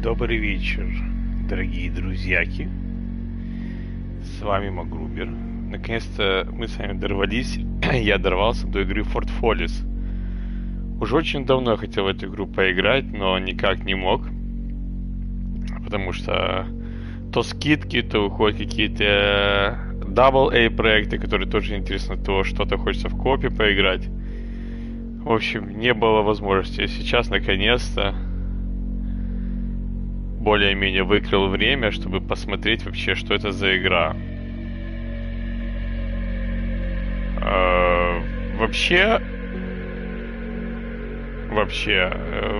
Добрый вечер, дорогие друзьяки. С вами Магрубер. Наконец-то мы с вами дорвались. Я дорвался до игры Solis. Уже очень давно я хотел в эту игру поиграть, но никак не мог. Потому что то скидки, то выходят какие-то AA проекты, которые тоже интересно, то что-то хочется в коопе поиграть. В общем, не было возможности. Сейчас, наконец-то, более-менее выкрыл время, чтобы посмотреть вообще, что это за игра. Вообще,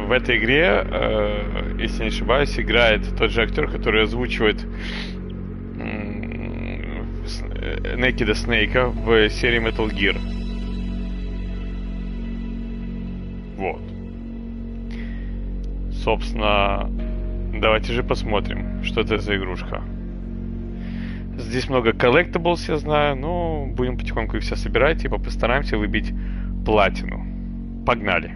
в этой игре, если не ошибаюсь, играет тот же актер, который озвучивает Некеда Снейка в серии Metal Gear. Вот. Собственно, давайте же посмотрим, что это за игрушка. Здесь много collectibles, я знаю, но будем потихоньку их все собирать и постараемся выбить платину. Погнали.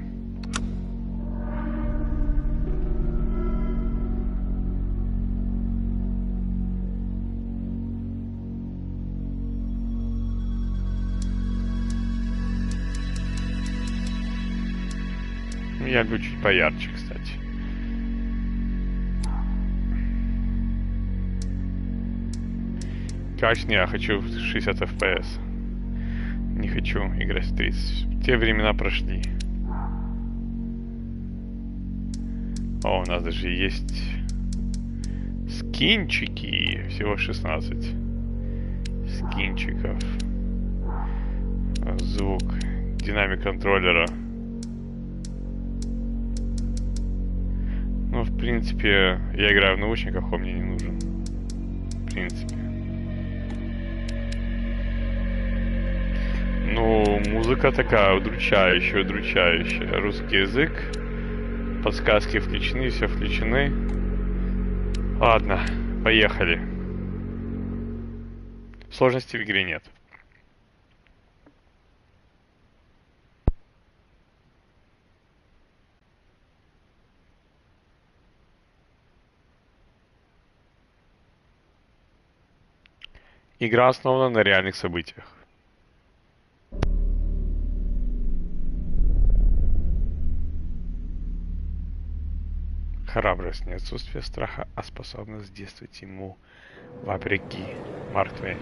Я люблю чуть поярче, кстати. Конечно, я хочу 60 FPS. Не хочу играть в 30. Те времена прошли. О, у нас даже есть скинчики. Всего 16 скинчиков. Звук. Динамик контроллера. Ну, в принципе, я играю в наушниках, он мне не нужен. В принципе. Ну, музыка такая удручающая. Русский язык. Подсказки включены, все включены. Ладно, поехали. Сложностей в игре нет. Игра основана на реальных событиях. Храбрость, не отсутствие страха, а способность действовать ему вопреки. Марк Твейн.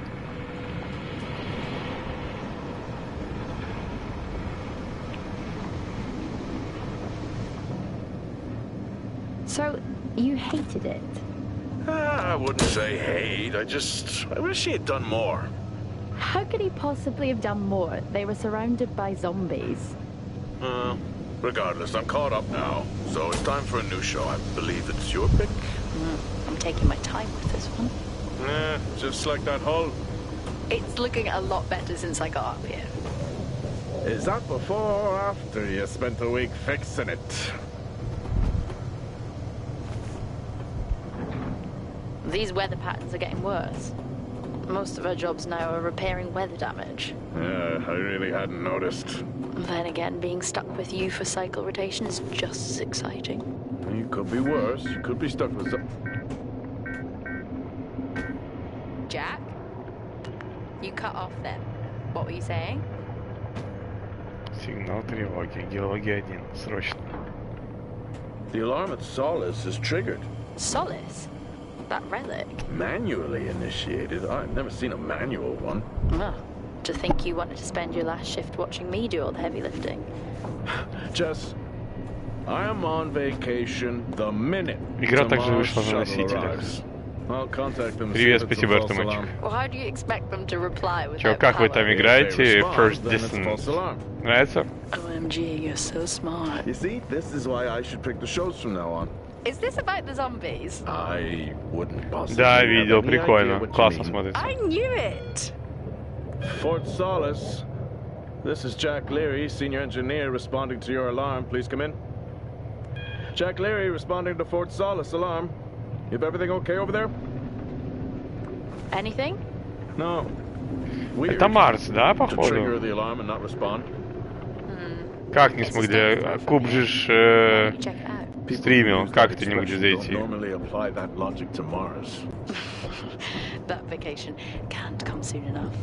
So, you hated it? I wouldn't say hate, I wish he had done more. How could he possibly have done more? They were surrounded by zombies. Regardless, I'm caught up now, so it's time for a new show. I believe it's your pick. I'm taking my time with this one. Just like that hull. It's looking a lot better since I got up here. Is that before or after you spent a week fixing it? These weather patterns are getting worse. Most of our jobs now are repairing weather damage. Yeah, I really hadn't noticed. Then again, being stuck with you for cycle rotation is just as exciting. You could be worse. You could be stuck with some... Jack? You cut off then. What were you saying? Сигнал тревоги. Геология 1. Срочно. The alarm at Solis is triggered. Solis? That relic? Manually initiated? I've never seen a manual one. Well, to think you wanted to spend your last shift watching me do all the heavy lifting. Jess, I am on vacation the minute Игра также tomorrow's вышла на shuttle носителях. arrives. I'll contact them. Привет, спасибо, Артемочек. Well, how do you expect them to reply Чё, without как вы power? там играете? First Distance. Нравится? OMG, you're so smart. You see, this is why I should pick the shows from now on. Is this about the zombies? I wouldn't possibly Да, have видел, any idea прикольно. what you Классно mean. смотрится. I knew it! Fort Solis. This is Jack Leary, senior engineer, responding to your alarm. Please come in. Jack Leary responding to Fort Solis alarm. You have everything okay over there? Anything? No. Weird. Это Марс, да, To trigger походу? the alarm and not respond. Как не смогли? Куб же Check it out. Стримил, как ты не можешь зайти? That vacation can't come soon enough.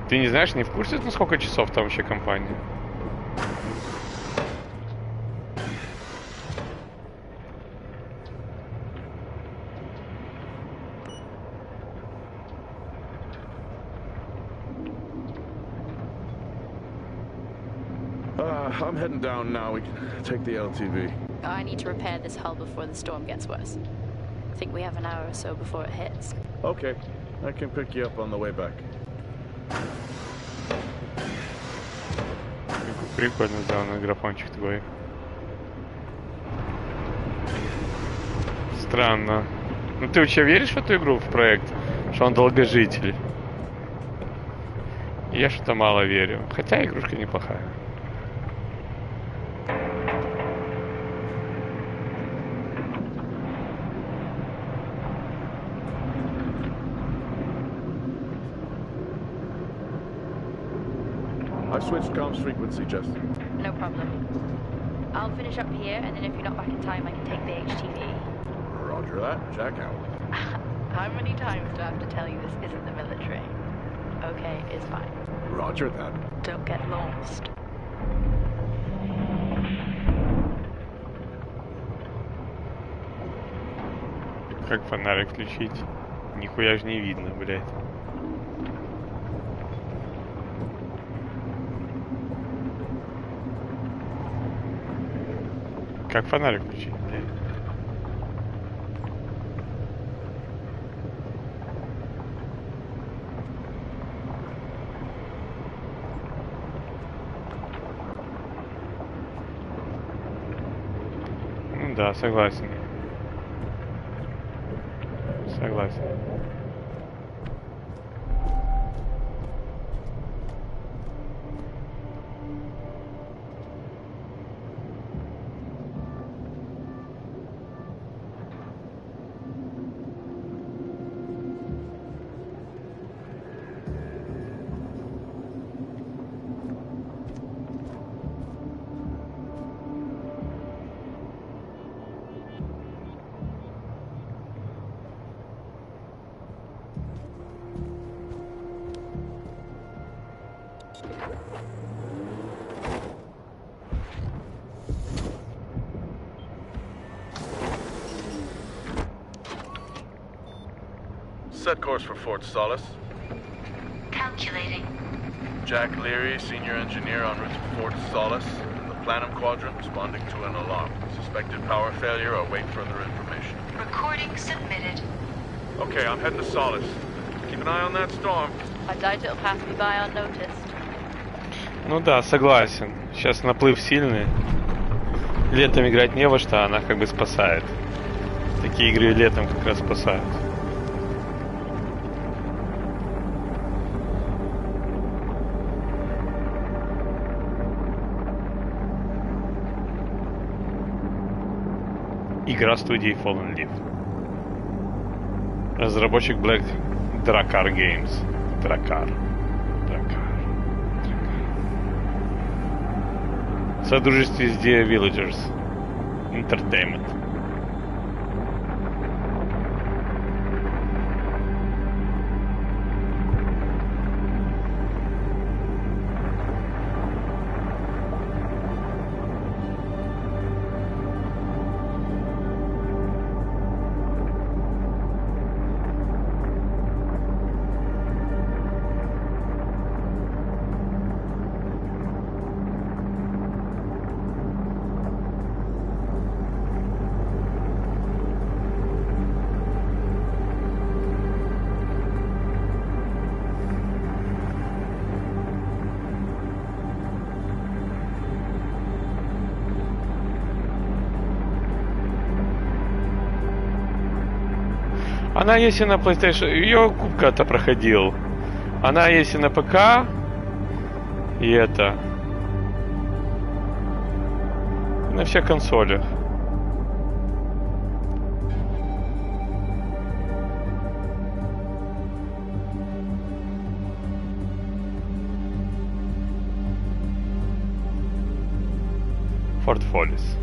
Ты не знаешь, не в курсе, на сколько часов там вообще компания? I'm heading down now. We can take the LTV. I need to repair this hull before the storm gets worse. I think we have an hour or so before it hits. Okay, I can pick you up on the way back. Прикольно сделано, графончик твой. Странно. Ну ты вообще веришь в эту игру, в проект? Что он долгожитель? Я что-то мало верю. Хотя игрушка неплохая. I switched comms frequency, Jess. No problem. I'll finish up here, and then if you're not back in time, I can take the HTV. Roger that. Jack out. How many times do I have to tell you this isn't the military? Okay, it's fine. Roger that. Don't get lost. Как фонарик включить? Нихуя ж не видно, блядь. Как фонарик включить, блядь? Ну да, согласен. Согласен. Set course for Fort Solis. Calculating. Jack Leary, senior engineer en route to Fort Solis. In the Planum Quadrant, responding to an alarm. Suspected power failure. Await further information. Recording submitted. Okay, I'm heading to Solis. Keep an eye on that storm. I doubt it'll pass me by unnoticed. Ну да, согласен. Сейчас наплыв сильный. Летом играть не во что, она как бы спасает. Такие игры летом как раз спасают. Игра студии Fallen Leaf. Разработчик Black Dracar Games. Dracar. В содружестве с The Villagers Entertainment. Она есть и на PlayStation, ее кубка-то проходил. Она есть и на ПК. И это. На всех консолях. Fort Solis.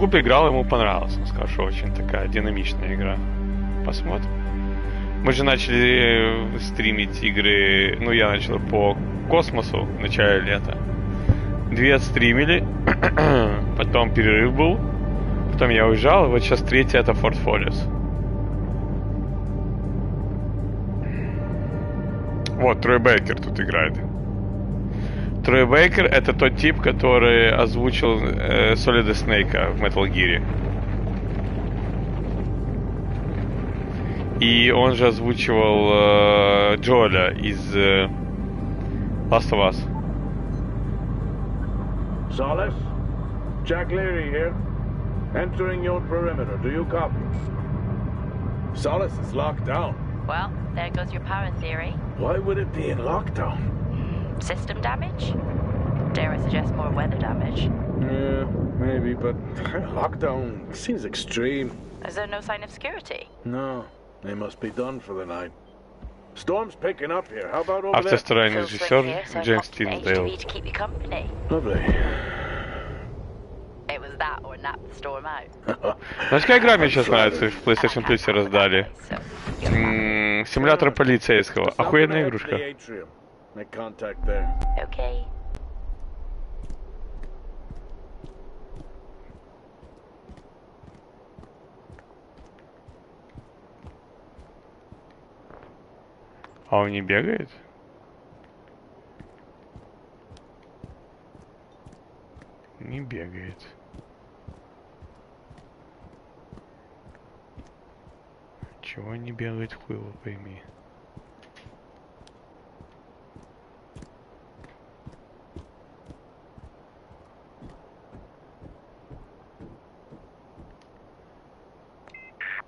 Куб играл, ему понравилось. Он сказал, что очень такая динамичная игра. Посмотрим. Мы же начали стримить игры, ну я начал по космосу в начале лета. 2 отстримили, потом перерыв был, потом я уезжал, и вот сейчас 3 это Форт Фолис. Вот, Трой Бейкер тут играет. Трой Бейкер это тот тип, который озвучил Солида Снейка в Metal Gear. И он же озвучивал Джоэля из Last of Us. Solis? Jack Leary here. Entering your perimeter. Do you copy? Solis is locked down. Well, there goes your power theory. Why would it be in lockdown? System damage? Dare I suggest more weather damage? Yeah, maybe, but lockdown seems extreme. Is there no sign of security? No, they must be done for the night. Storm's picking up here. How about over there? Автостроение Still swing here, режиссер so Джеймс pop an Тинсдейл. HTV to keep you company. Lovely. It was that or nap the storm out. Знаешь, какая игра мне сейчас нравится? В PlayStation Plus раздали. Симулятор полицейского. Охуенная игрушка. Make contact there. Okay. А он не бегает? Не бегает. Чего не бегает, хуй его пойми.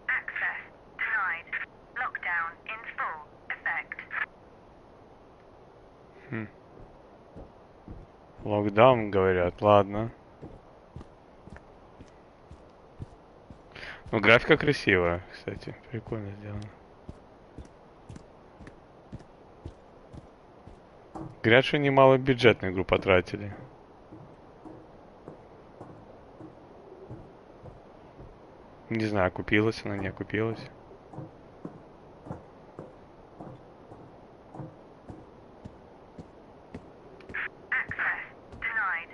Access denied. Lockdown in full effect. Локдаун, говорят, ладно. Ну, графика красивая, кстати. Прикольно сделано. Говорят, что немало бюджет на игру потратили. Не знаю, окупилась она, не окупилась. Access denied.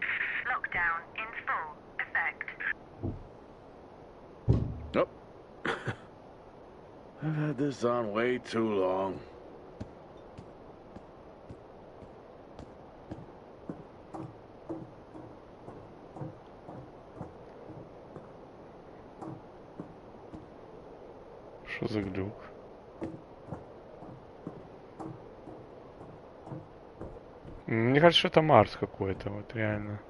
Lockdown in full effect. Nope. I've had this on way too long. Что за глюк? Мне кажется, что это Марс какой-то, вот реально.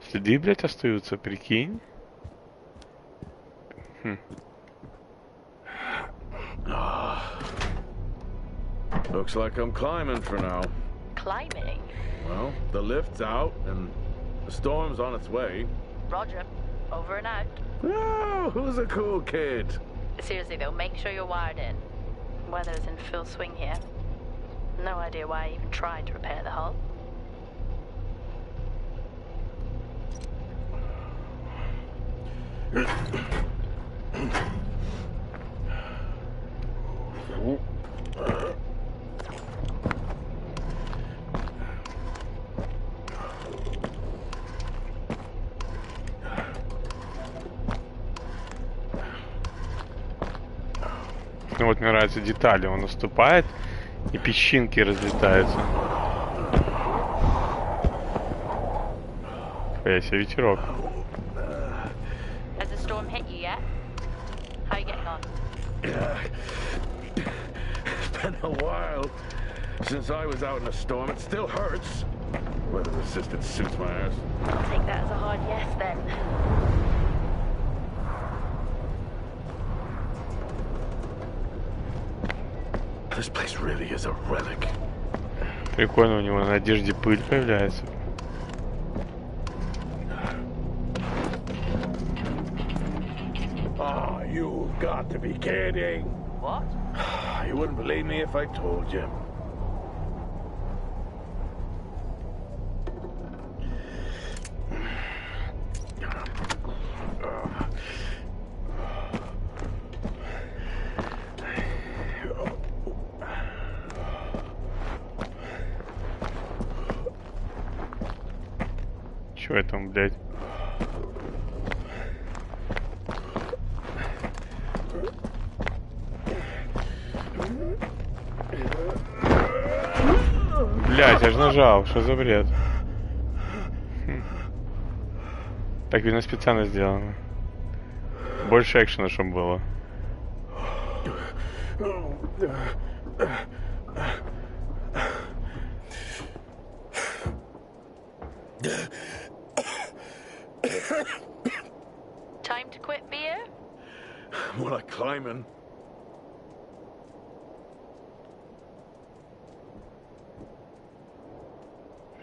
Следы, блядь, остаются, прикинь. Looks like I'm climbing for now. Climbing? Well, the lift's out and the storm's on its way. Roger. Over and out. Oh, who's a cool kid? Seriously though, make sure you're wired in. Weather's in full swing here. No idea why I even tried to repair the hull. Ну вот мне нравятся детали, он наступает и песчинки разлетаются. Какая себе ветерок. Has the storm hit you yet? How are you getting on? It's been a while since I was out in a storm. It still hurts. Weather resistant suits my ass. I'll take that as a hard yes then. This place really is a relic. Прикольно, у него на одежде пыль появляется. Oh, you've got to be kidding. What? You wouldn't believe me if I told you. в этом, блядь. Блядь, я ж нажал, что за бред? Так, видно, специально сделано. Больше экшена, чтобы было. Time to quit beer? More like climbing.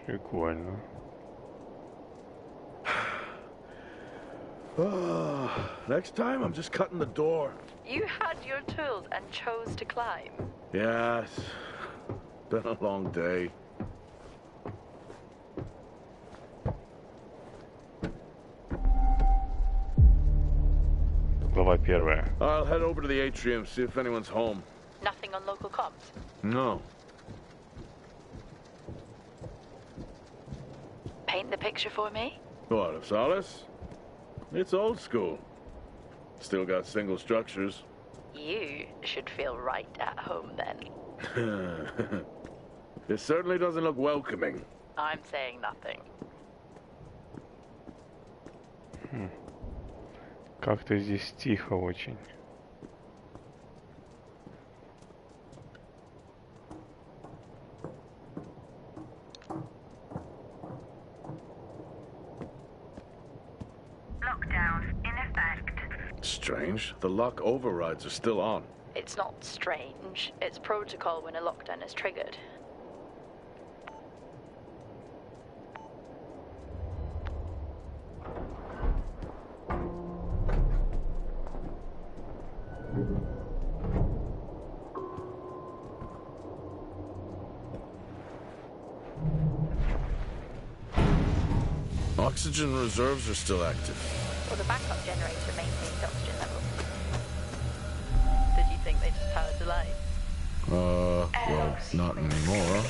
Прикольно. Next time, I'm just cutting the door. You had your tools and chose to climb. Yes. Been a long day. Глава первая. I'll head over to the atrium, see if anyone's home. Nothing on local comms? No. Paint the picture for me? What, of Solis? It's old school. Still got single structures. You should feel right at home then. It certainly doesn't look welcoming. I'm saying nothing. Как-то здесь тихо очень. Lockdown in effect. Strange. The lock overrides are still on. It's not strange. It's protocol when a lockdown is triggered. Oxygen reserves are still active. Well, the backup generator maintains oxygen levels. Did you think they just powered the lights? Well, not anymore.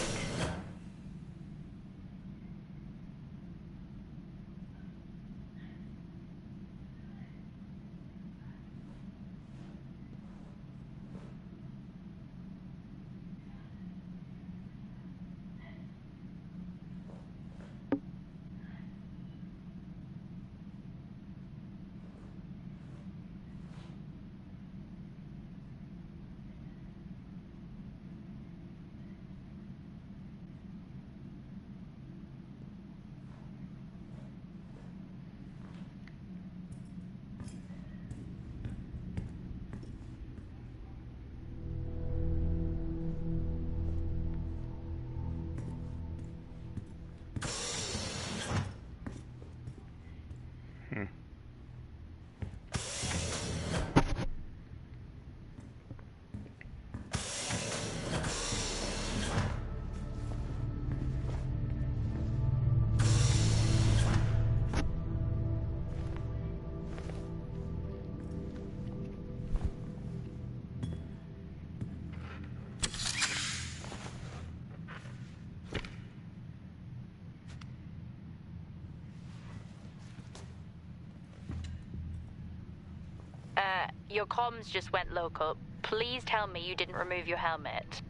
Your comms just went local. Please tell me you didn't remove your helmet.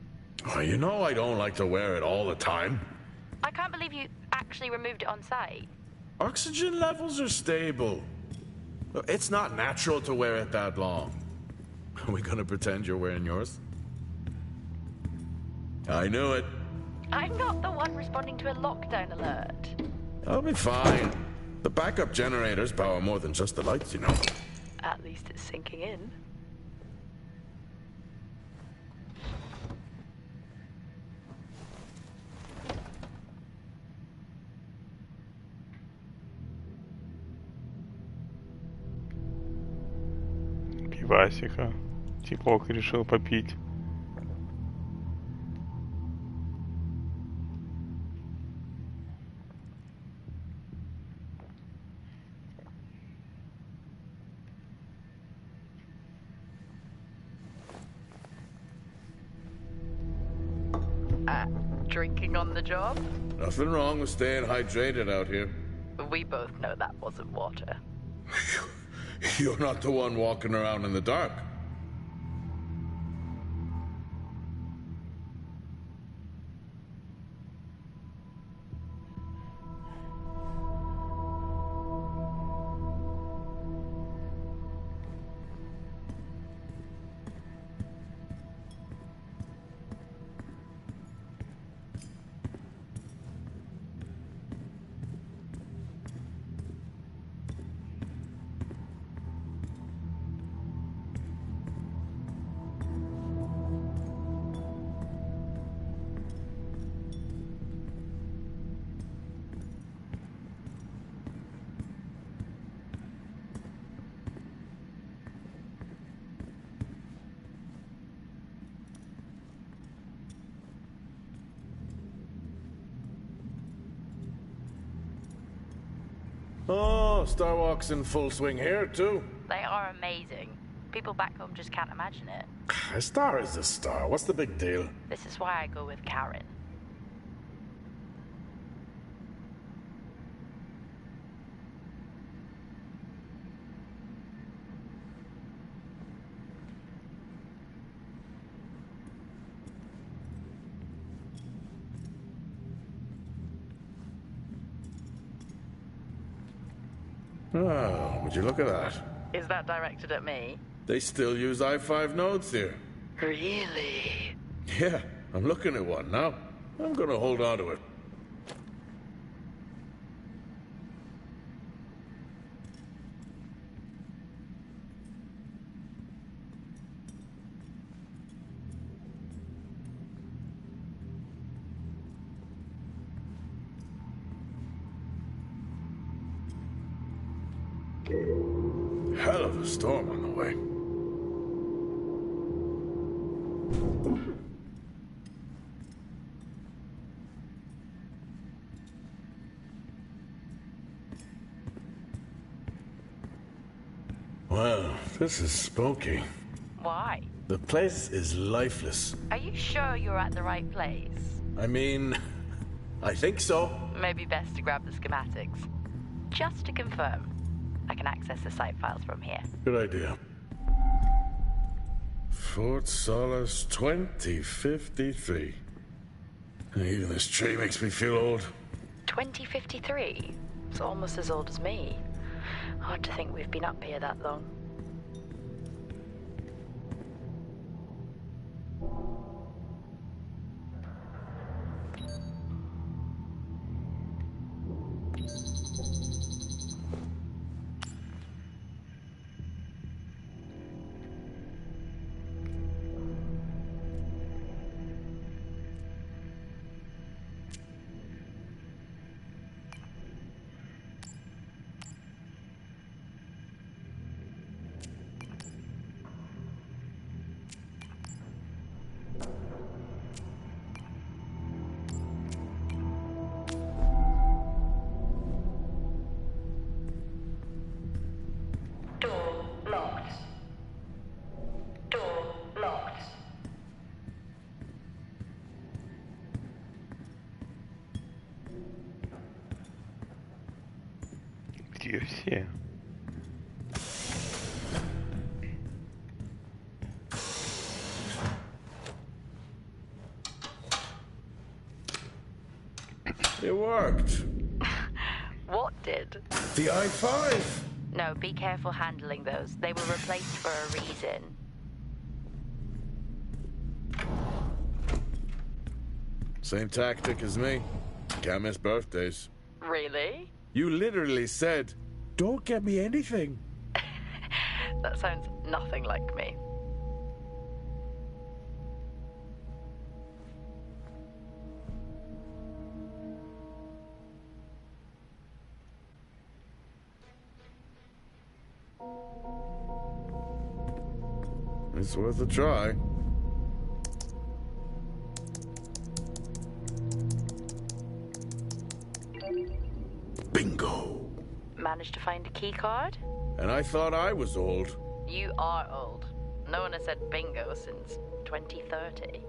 Oh, you know I don't like to wear it all the time. I can't believe you actually removed it on site. Oxygen levels are stable. It's not natural to wear it that long. Are we gonna pretend you're wearing yours? I knew it. I'm not the one responding to a lockdown alert. I'll be fine. The backup generators power more than just the lights, you know. At least it's sinking in. Пивасика. Типок решил попить. Drinking on the job? Nothing wrong with staying hydrated out here. We both know that wasn't water. You're not the one walking around in the dark. Oh, Starwalk's in full swing here, too. They are amazing. People back home just can't imagine it. A star is a star. What's the big deal? This is why I go with Karen. Oh, would you look at that? Is that directed at me? They still use i5 nodes here. Really? Yeah, I'm looking at one now. I'm gonna hold on to it. Hell of a storm on the way. Well, this is spooky. Why? The place is lifeless. Are you sure you're at the right place? I mean, I think so. Maybe best to grab the schematics. Just to confirm, I can access the site files from here. Good idea. Fort Solis 2053. Even this tree makes me feel old. 2053? It's almost as old as me. Hard to think we've been up here that long. Door locked. Door locked. Где все? It worked. What did? The i5. No, be careful handling those. They were replaced for a reason. Same tactic as me. Can't miss birthdays. Really? You literally said, "Don't get me anything." That sounds nothing like me. It's worth a try. Bingo! Managed to find a key card? And I thought I was old. You are old. No one has said bingo since 2030.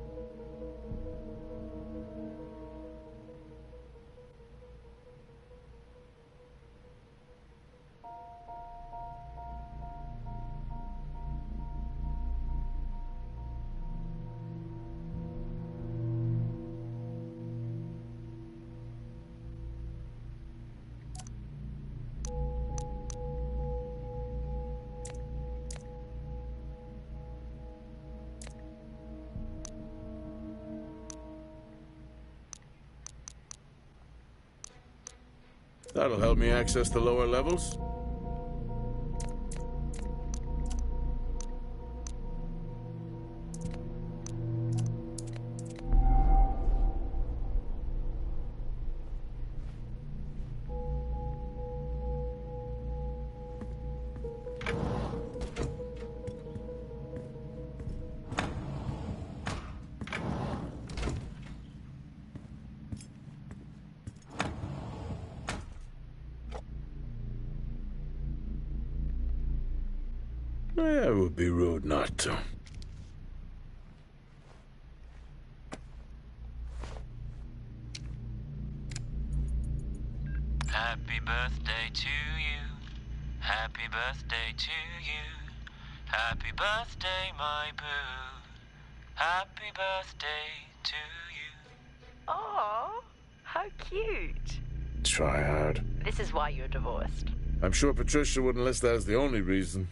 That'll help me access the lower levels. It would be rude not to. Happy birthday to you. Happy birthday to you. Happy birthday, my boo. Happy birthday to you. Oh, how cute. Try hard. This is why you're divorced. I'm sure Patricia wouldn't list that as the only reason.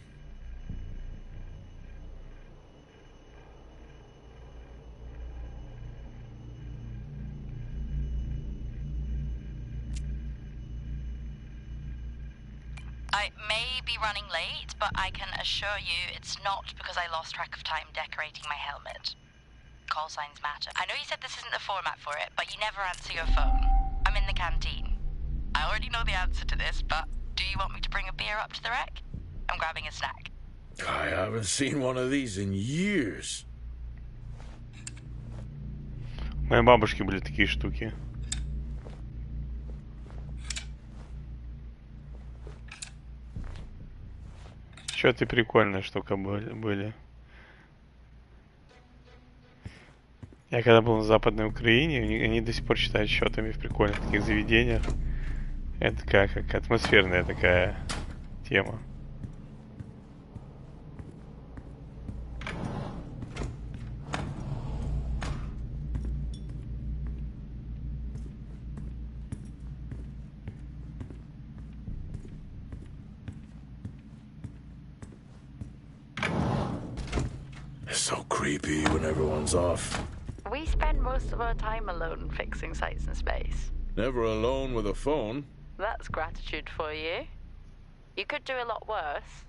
I may be running late, but I can assure you it's not because I lost track of time decorating my helmet. Call signs matter. I know you said this isn't the format for it, but you never answer your phone. I'm in the canteen. I already know the answer to this, but do you want me to bring a beer up to the wreck? I'm grabbing a snack. I haven't seen one of these in years. У моей бабушки были такие штуки. Счеты прикольная штука были. Я когда был на Западной Украине, они до сих пор считают счетами в прикольных таких заведениях. Это как атмосферная такая тема. It's so creepy when everyone's off. We spend most of our time alone fixing sights in space. Never alone with a phone. That's gratitude for you. You could do a lot worse.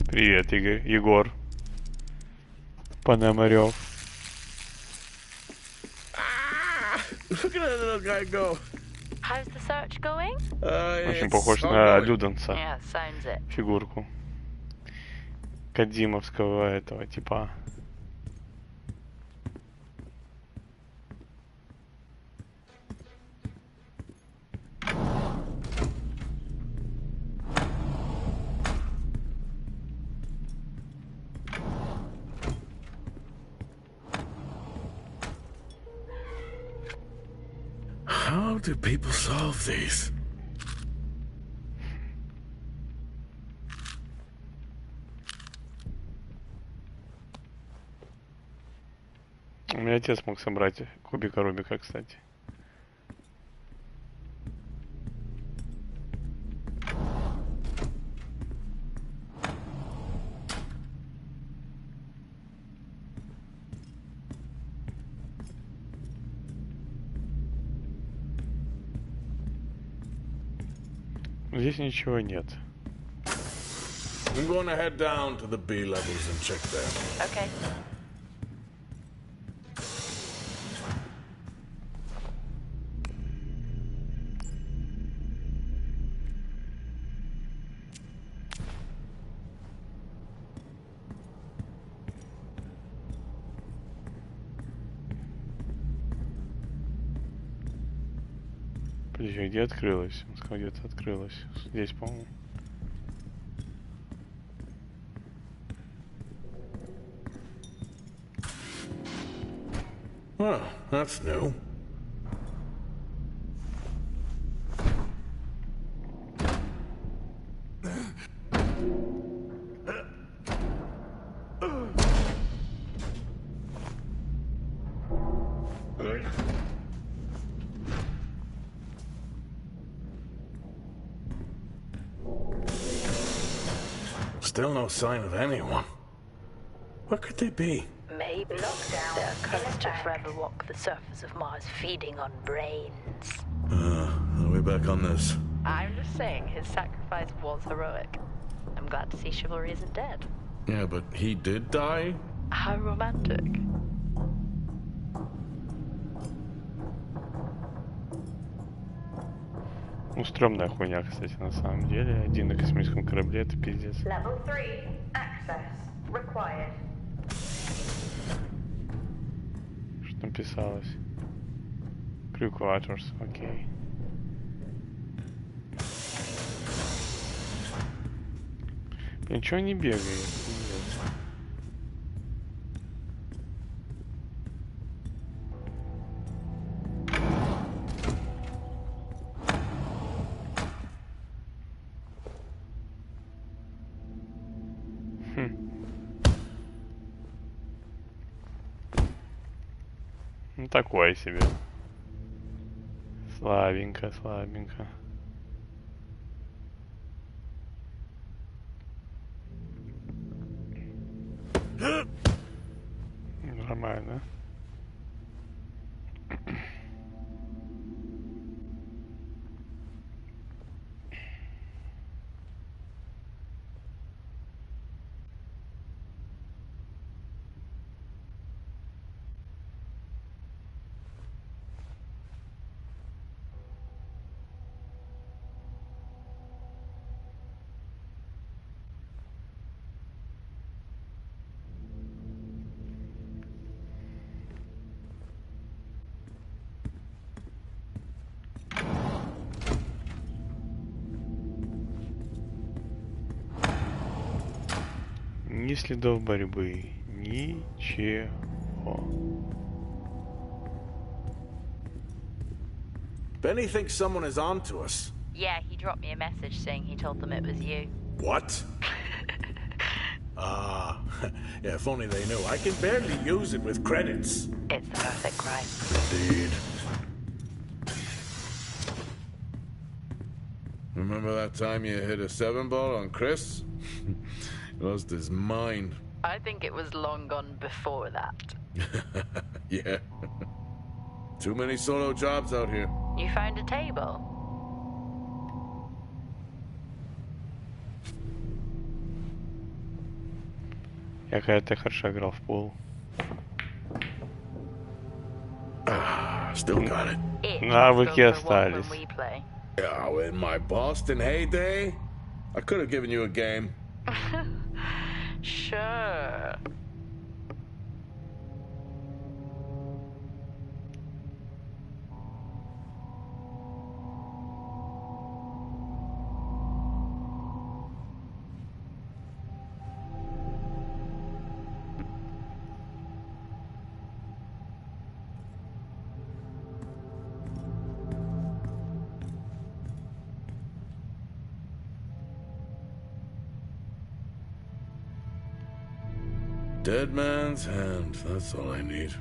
Привет, Игорь. Егор. Пономарев. Look at that little guy go. How's the search going? Очень похож на Люденца. Yeah, sounds it. Фигурку. Кодзимовского этого типа. How do people solve these? У меня отец мог собрать кубика Рубика, кстати. Здесь ничего нет. I'm going to head down to the B levels and check there. Okay. Подожди, где открылось? Он сказал, где-то открылось. Здесь, по-моему. Well, that's new. Still no sign of anyone. What could they be? Maybe they're cursed to forever walk the surface of Mars, feeding on brains. Are we back on this? I'm just saying, his sacrifice was heroic. I'm glad to see chivalry isn't dead. Yeah, but he did die? How romantic. Ну, стрёмная хуйня, кстати, на самом деле. Один на космическом корабле, это пиздец. Level 3. Access required. Что там писалось? Crew quarters, окей. Ничего не бегает, пиздец. Ну, такое себе. Слабенько, слабенько. Нормально. Ни следов борьбы, ничего. Benny thinks someone is on to us. Yeah, he dropped me a message saying he told them it was you. What? Yeah, if only they knew. I can barely use it with credits. It's the perfect crime. Indeed. Remember that time you hit a 7-ball on Chris? Lost his mind. I think it was long gone before that. Yeah. Too many solo jobs out here. You found a table? Я когда-то хорошо играл в пул. Still got it. Навыки остались. Oh, in my Boston heyday, I could have given you a game. Sure. Dead man's hand, that's all I need.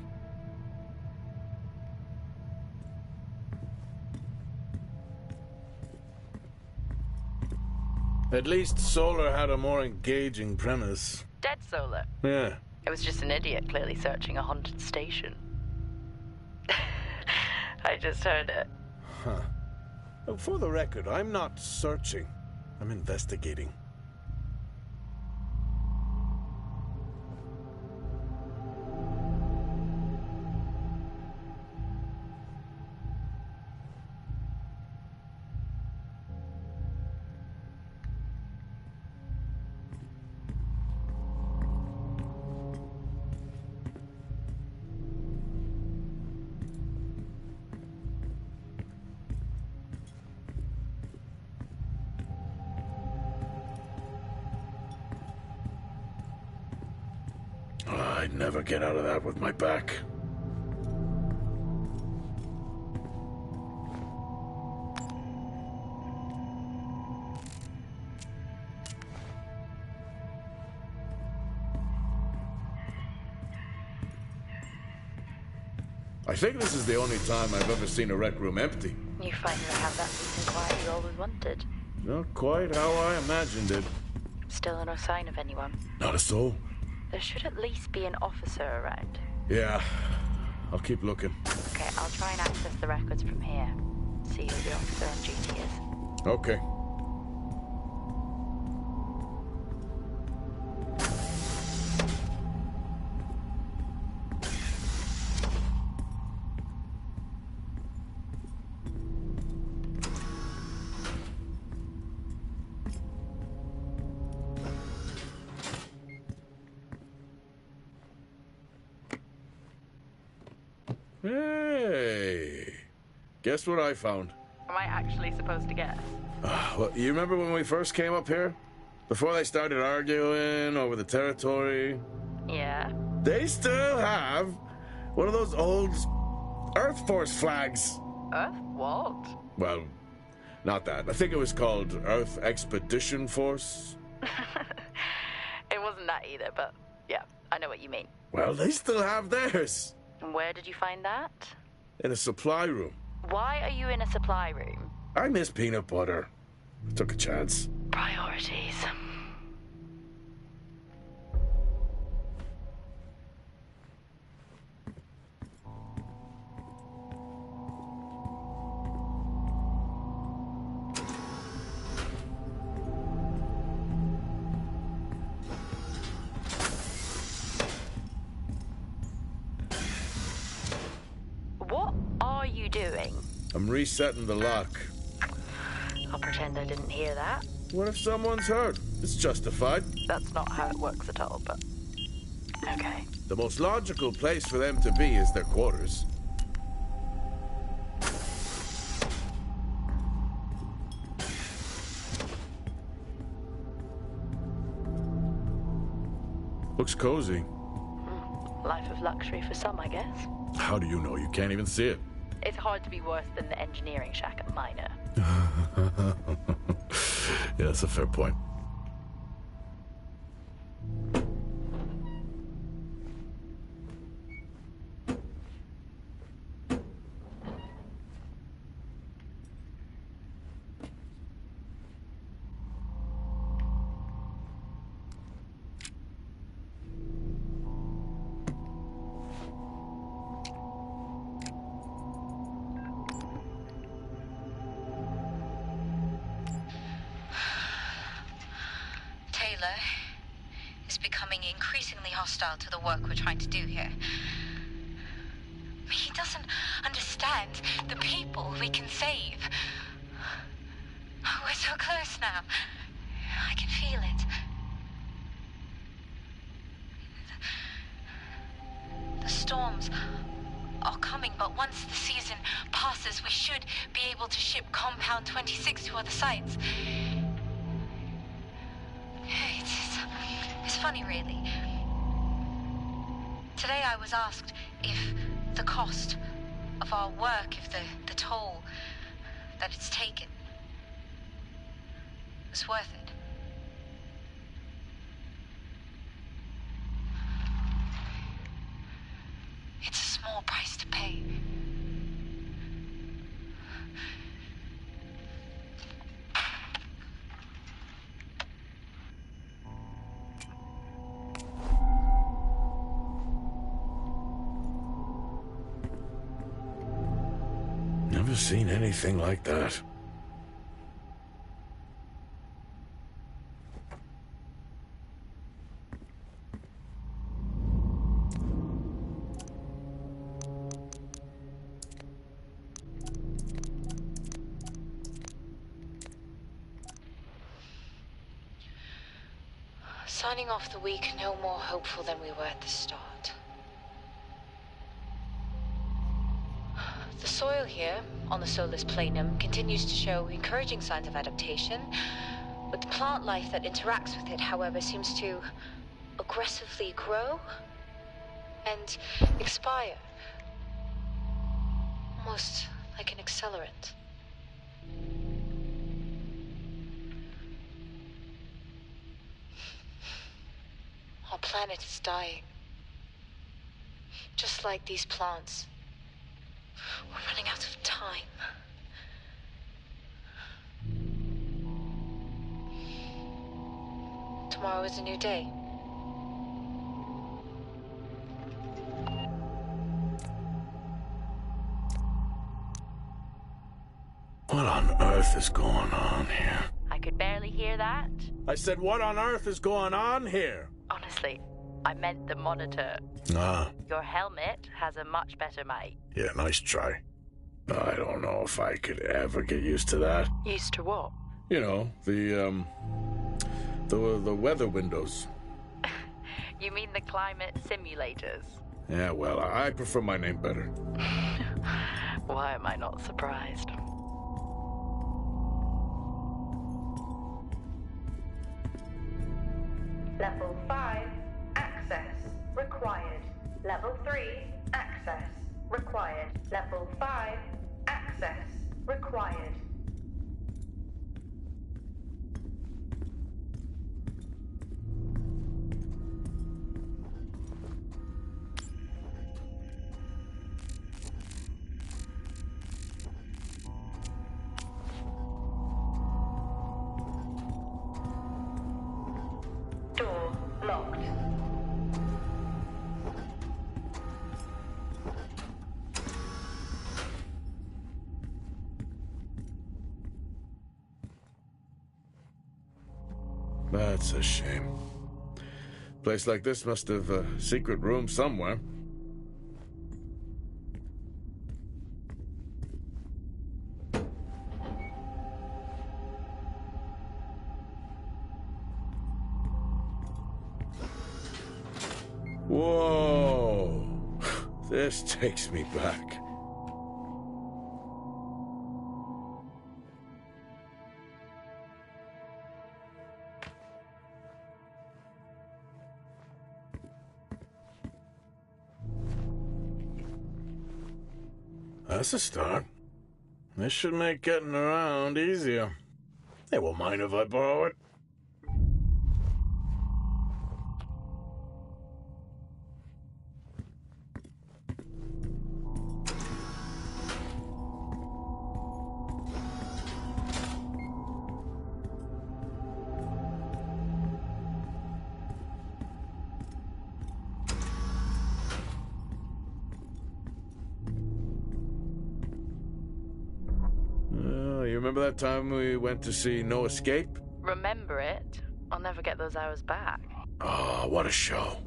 At least Solar had a more engaging premise. Dead Solar. Yeah. It was just an idiot clearly searching a haunted station. I just heard it. Huh. Oh, for the record, I'm not searching. I'm investigating. never get out of that with my back. I think this is the only time I've ever seen a rec room empty. You finally have that peace and quiet you always wanted. Not quite how I imagined it. Still no sign of anyone. Not a soul. There should at least be an officer around. Yeah, I'll keep looking. Okay, I'll try and access the records from here. See who the officer on duty is. Okay. Hey, guess what I found? Am I actually supposed to guess? Well, you remember when we first came up here? Before they started arguing over the territory? Yeah. They still have one of those old Earth Force flags. Earth what? Well, not that. I think it was called Earth Expedition Force. It wasn't that either, but yeah, I know what you mean. Well, they still have theirs. And where did you find that? In a supply room. Why are you in a supply room? I miss peanut butter. I took a chance. Priorities. What are you doing? I'm resetting the lock. I'll pretend I didn't hear that. What if someone's hurt? It's justified. That's not how it works at all, but... Okay. The most logical place for them to be is their quarters. Looks cozy. Life of luxury for some, I guess. How do you know? You can't even see it. It's hard to be worse than the engineering shack at Minor. Yeah, that's a fair point. Is becoming increasingly hostile to the work we're trying to do here. He doesn't understand the people we can save. We're so close now. I can feel it. The storms are coming, but once the season passes, we should be able to ship Compound 26 to other sites. It's funny, really. Today I was asked if the cost of our work, if the toll that it's taken was worth it. It's a small price to pay. Never seen anything like that. Signing off the week no more hopeful than we were at the start. The soil here, on the Solis Planum, continues to show encouraging signs of adaptation, but the plant life that interacts with it, however, seems to aggressively grow. and expire. Almost like an accelerant. Our planet is dying. Just like these plants. We're running out of time. Tomorrow is a new day. What on earth is going on here? I could barely hear that. I said, what on earth is going on here? Honestly, I meant the monitor. Ah, Your helmet has a much better mic. yeah, nice try. I don't know if I could ever get used to that. Used to what? You know, the weather windows. You mean the climate simulators? Yeah, well, I prefer my name better. Why am I not surprised? Level 5, access required. Level 3, access required. Level 5, access required. Door locked. That's a shame. Place like this must have a secret room somewhere. Whoa! This takes me back. That's a start. This should make getting around easier. They won't mind if I borrow it. You remember that time we went to see No Escape? Remember it? I'll never get those hours back. Oh, what a show.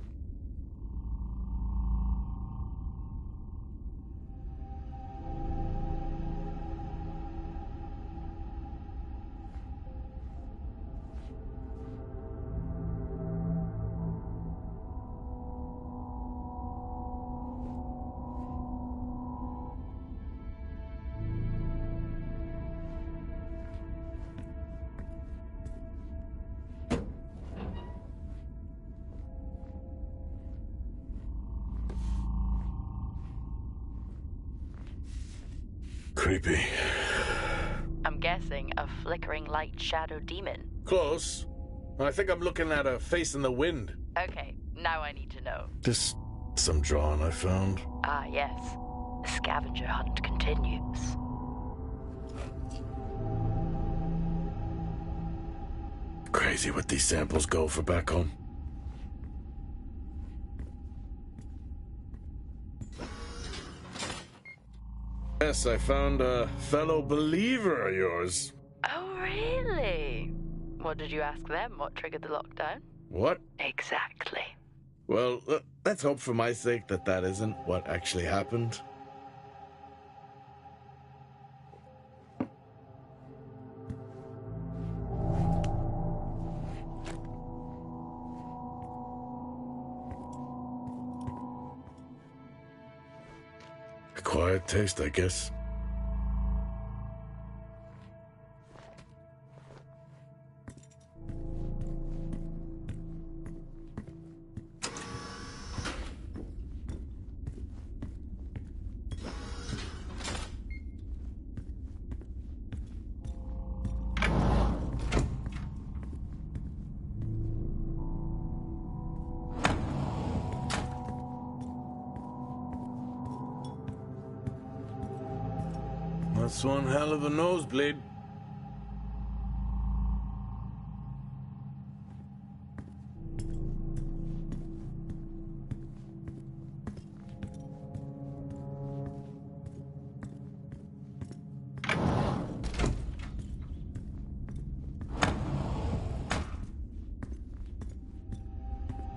Creepy. I'm guessing a flickering light shadow demon. Close. I think I'm looking at a face in the wind. Okay, now I need to know. This some drawing I found. Ah, yes. The scavenger hunt continues. Crazy what these samples go for back home. Yes, I found a fellow believer of yours. Oh, really? What did you ask them? What triggered the lockdown? What? Exactly. Well, let's hope for my sake that that isn't what actually happened. Acquired taste, I guess. That's one hell of a nosebleed.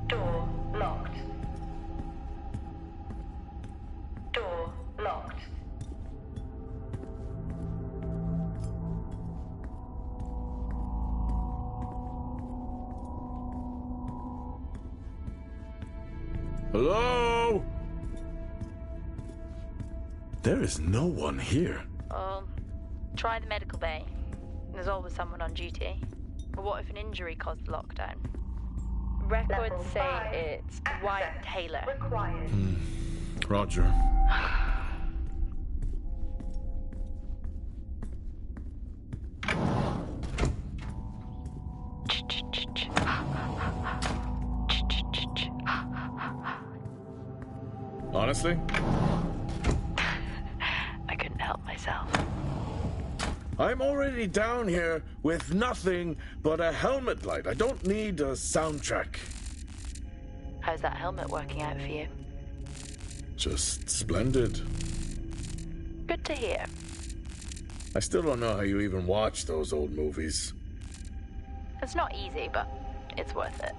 Door locked. Door locked. Hello? There is no one here. Try the medical bay. There's always someone on duty. But what if an injury caused the lockdown? Records Level say 5 it's access Wyatt Taylor. required. Roger. Honestly? I couldn't help myself. I'm already down here with nothing but a helmet light. I don't need a soundtrack. How's that helmet working out for you? Just splendid. Good to hear. I still don't know how you even watch those old movies. It's not easy, but it's worth it.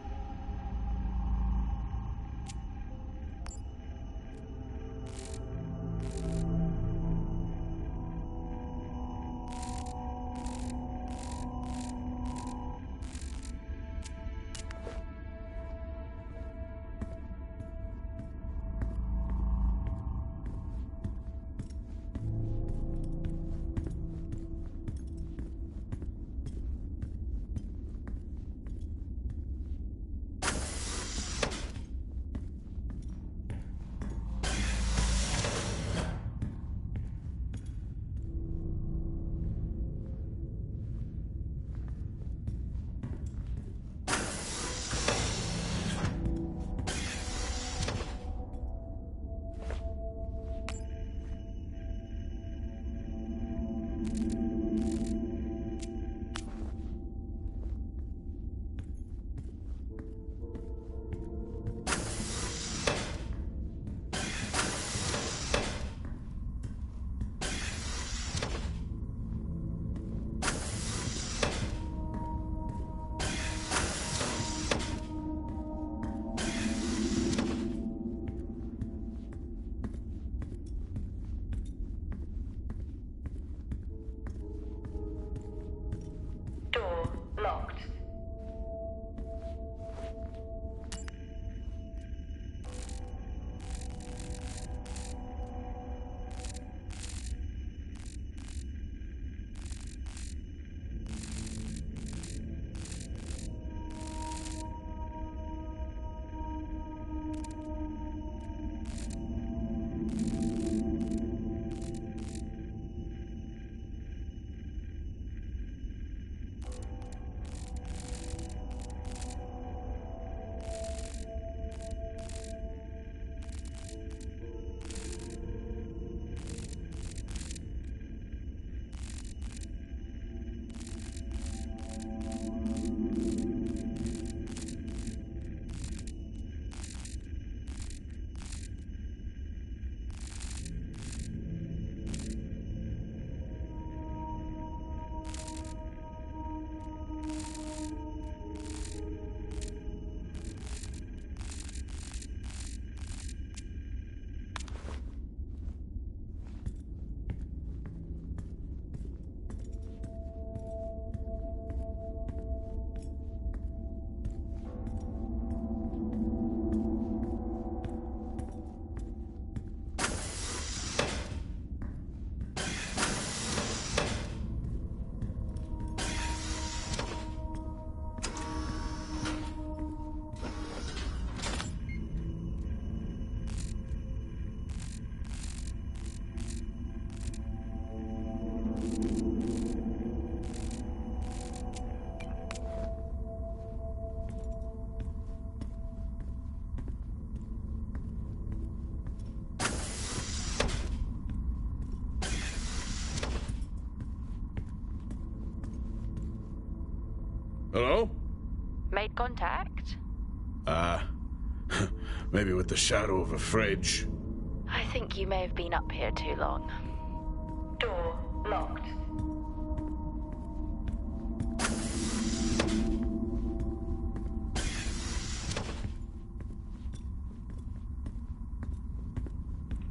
Hello? Made contact? Maybe with the shadow of a fridge. I think you may have been up here too long. Door locked.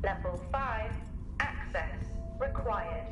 Level 5. Access required.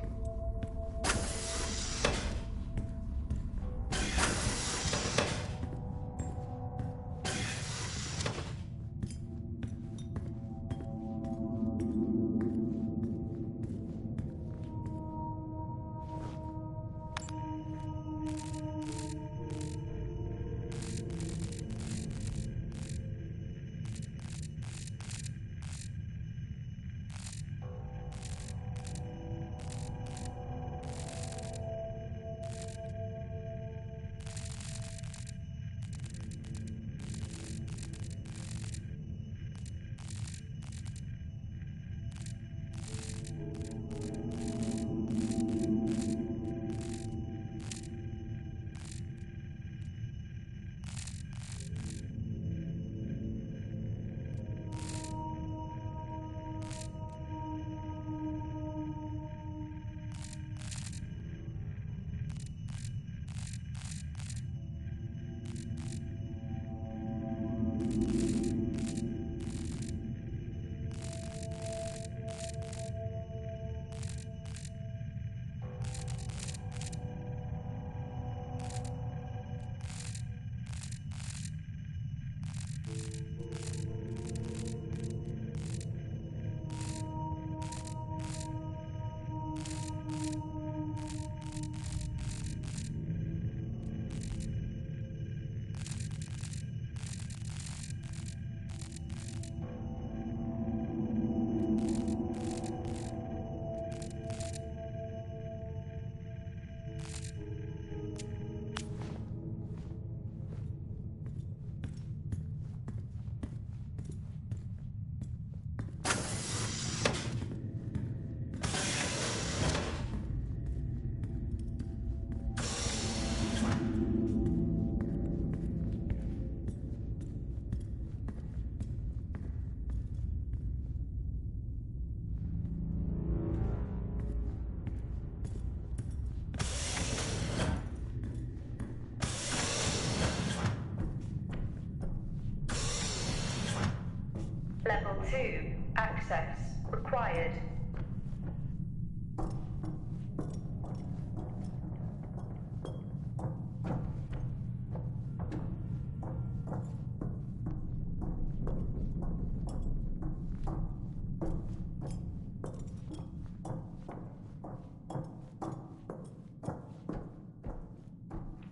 Level 2. Access required.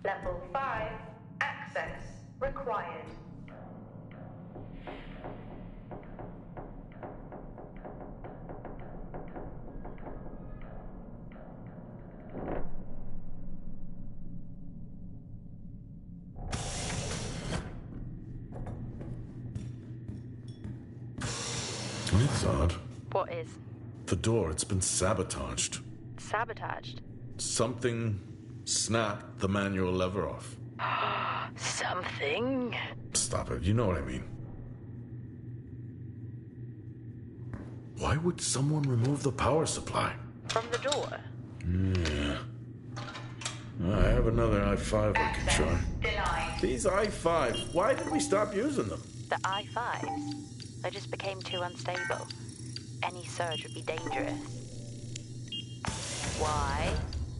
Level 5. Access required. It's odd. What is? The door, it's been sabotaged. Sabotaged? Something snapped the manual lever off. Something? Stop it, you know what I mean. Why would someone remove the power supply? From the door? Yeah. I have another i5 I can try. Denied. These i5s, why did we stop using them? The I-5s? They just became too unstable. Any surge would be dangerous. Why?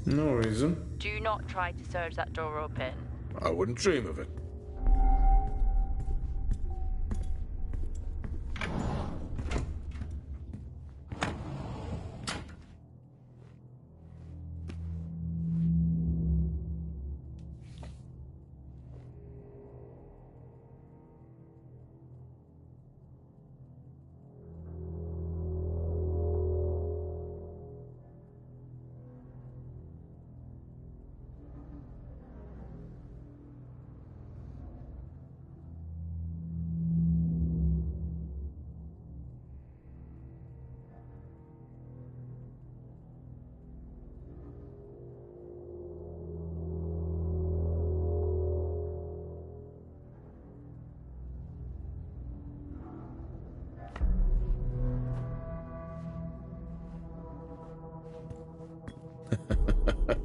No reason. Do not try to surge that door open. I wouldn't dream of it.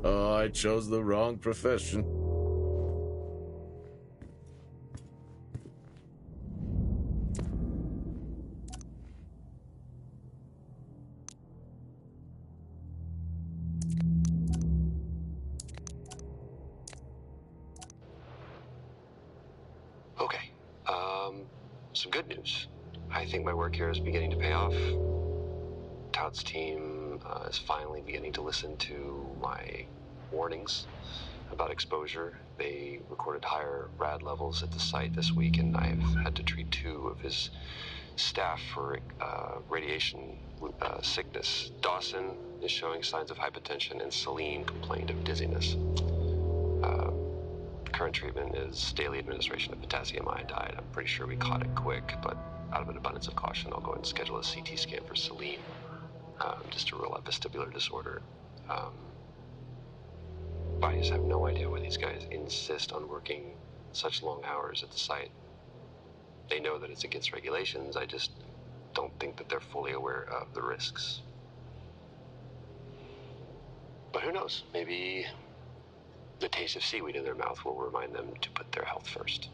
Oh, I chose the wrong profession. Okay. Some good news. I think my work here is beginning to pay off. Todd's team is finally beginning to listen to my warnings about exposure. They recorded higher rad levels at the site this week, and I've had to treat 2 of his staff for radiation sickness. Dawson is showing signs of hypotension, and Celine complained of dizziness. Current treatment is daily administration of potassium iodide. I'm pretty sure we caught it quick, but out of an abundance of caution, I'll go ahead and schedule a CT scan for Celine, just to rule out vestibular disorder. I just have no idea why these guys insist on working such long hours at the site. They know that it's against regulations. I just don't think that they're fully aware of the risks. But who knows? Maybe the taste of seaweed in their mouth will remind them to put their health first.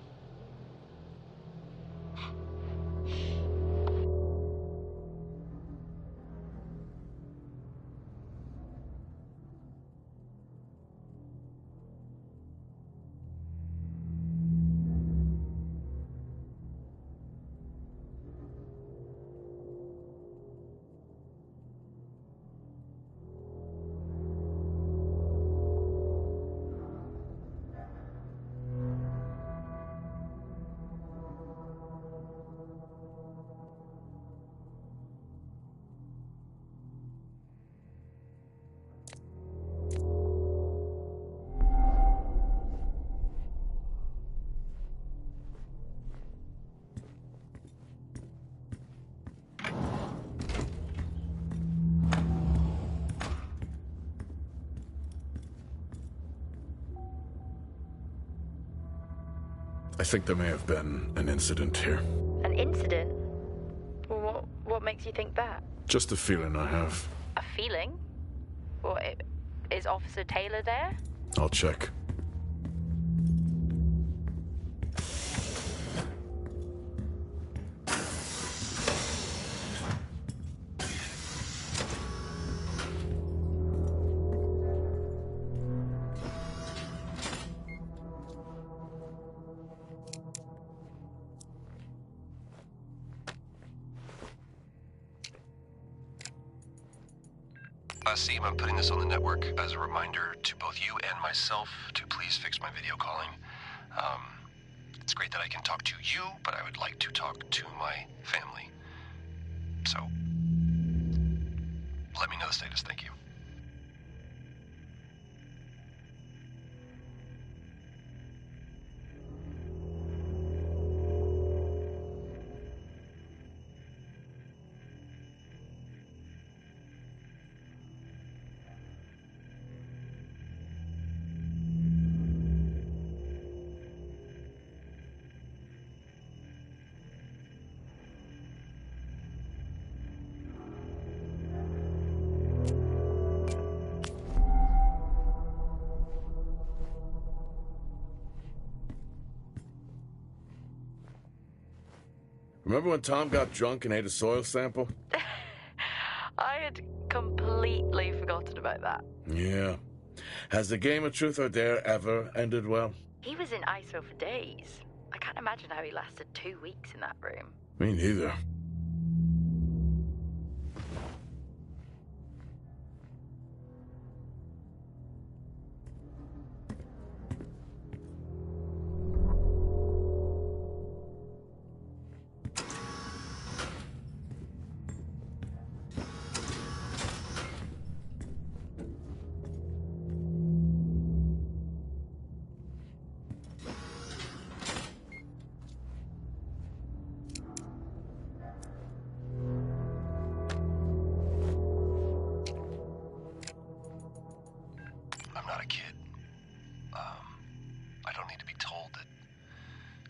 I think there may have been an incident here. An incident? What makes you think that? Just a feeling I have. A feeling? Is Officer Taylor there? I'll check. Asim, I'm putting this on the network as a reminder to both you and myself to please fix my video calling. It's great that I can talk to you, but I would like to talk to my family. So, let me know the status. Thank you. Remember when Tom got drunk and ate a soil sample? I had completely forgotten about that. Yeah. Has the game of truth or dare ever ended well? He was in ISO for days. I can't imagine how he lasted 2 weeks in that room. Me neither.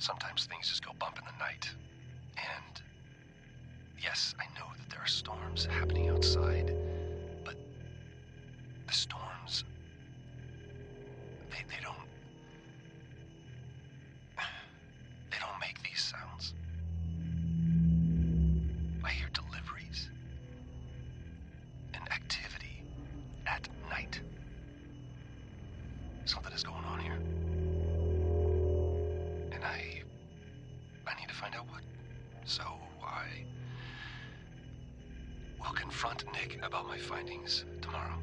Sometimes things just go bump in the night. And yes, I know that there are storms happening outside, but the storms They don't make these sounds. I hear deliveries and activity at night. Something is going on here. And I need to find out what. So I will confront Nick about my findings tomorrow.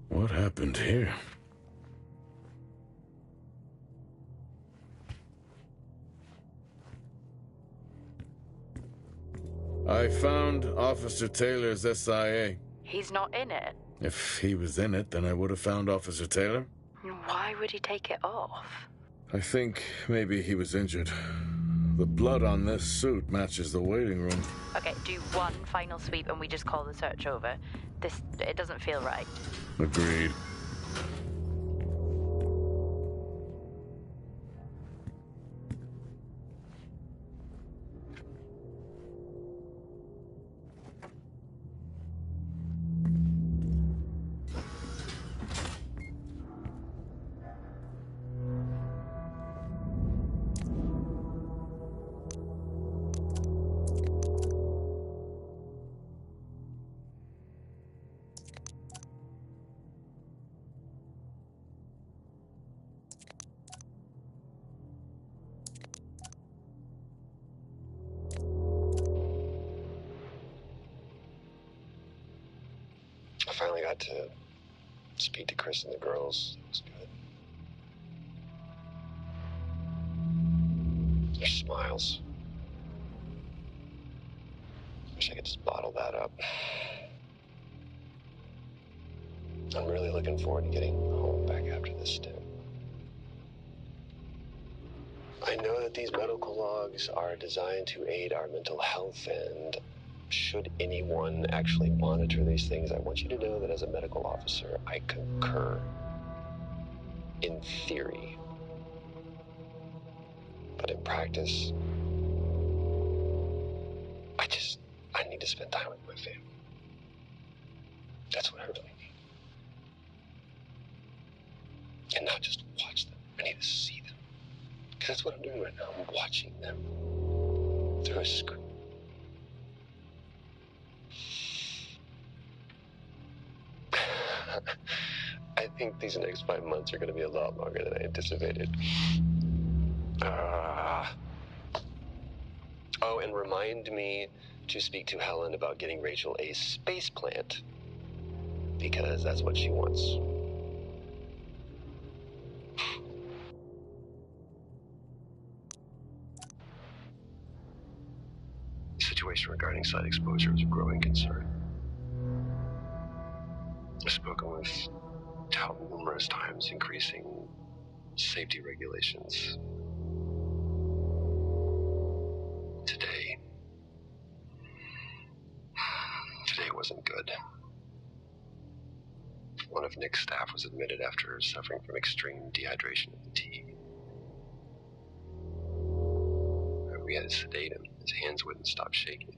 What happened here? I found Officer Taylor's SIA. He's not in it. If he was in it, then I would have found Officer Taylor. Why would he take it off? I think maybe he was injured. The blood on this suit matches the waiting room. Okay, do one final sweep and we just call the search over. It doesn't feel right. Agreed. I finally got to speak to Chris and the girls. It was good. Their smiles. Wish I could just bottle that up. I'm really looking forward to getting home back after this stint. I know that these medical logs are designed to aid our mental health, and should anyone actually monitor these things, I want you to know that as a medical officer, I concur. In theory. But in practice, I need to spend time with my family. That's what I really need. And not just watch them. I need to see them. Because that's what I'm doing right now. I'm watching them through a screen. I think these next 5 months are going to be a lot longer than I anticipated. Oh, and remind me to speak to Helen about getting Rachel a space plant. Because that's what she wants. The situation regarding site exposure is a growing concern. I've spoken with Tal numerous times, increasing safety regulations. Today wasn't good. One of Nick's staff was admitted after suffering from extreme dehydration and fatigue. We had to sedate him. His hands wouldn't stop shaking.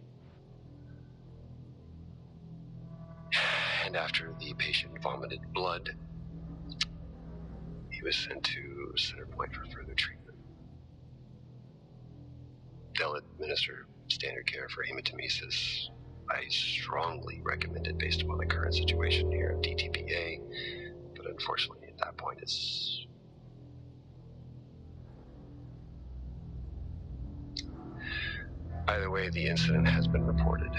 And after the patient vomited blood, he was sent to Center Point for further treatment. They'll administer standard care for hematemesis. I strongly recommend it based upon the current situation here at DTPA, but unfortunately at that point it's... Either way, the incident has been reported.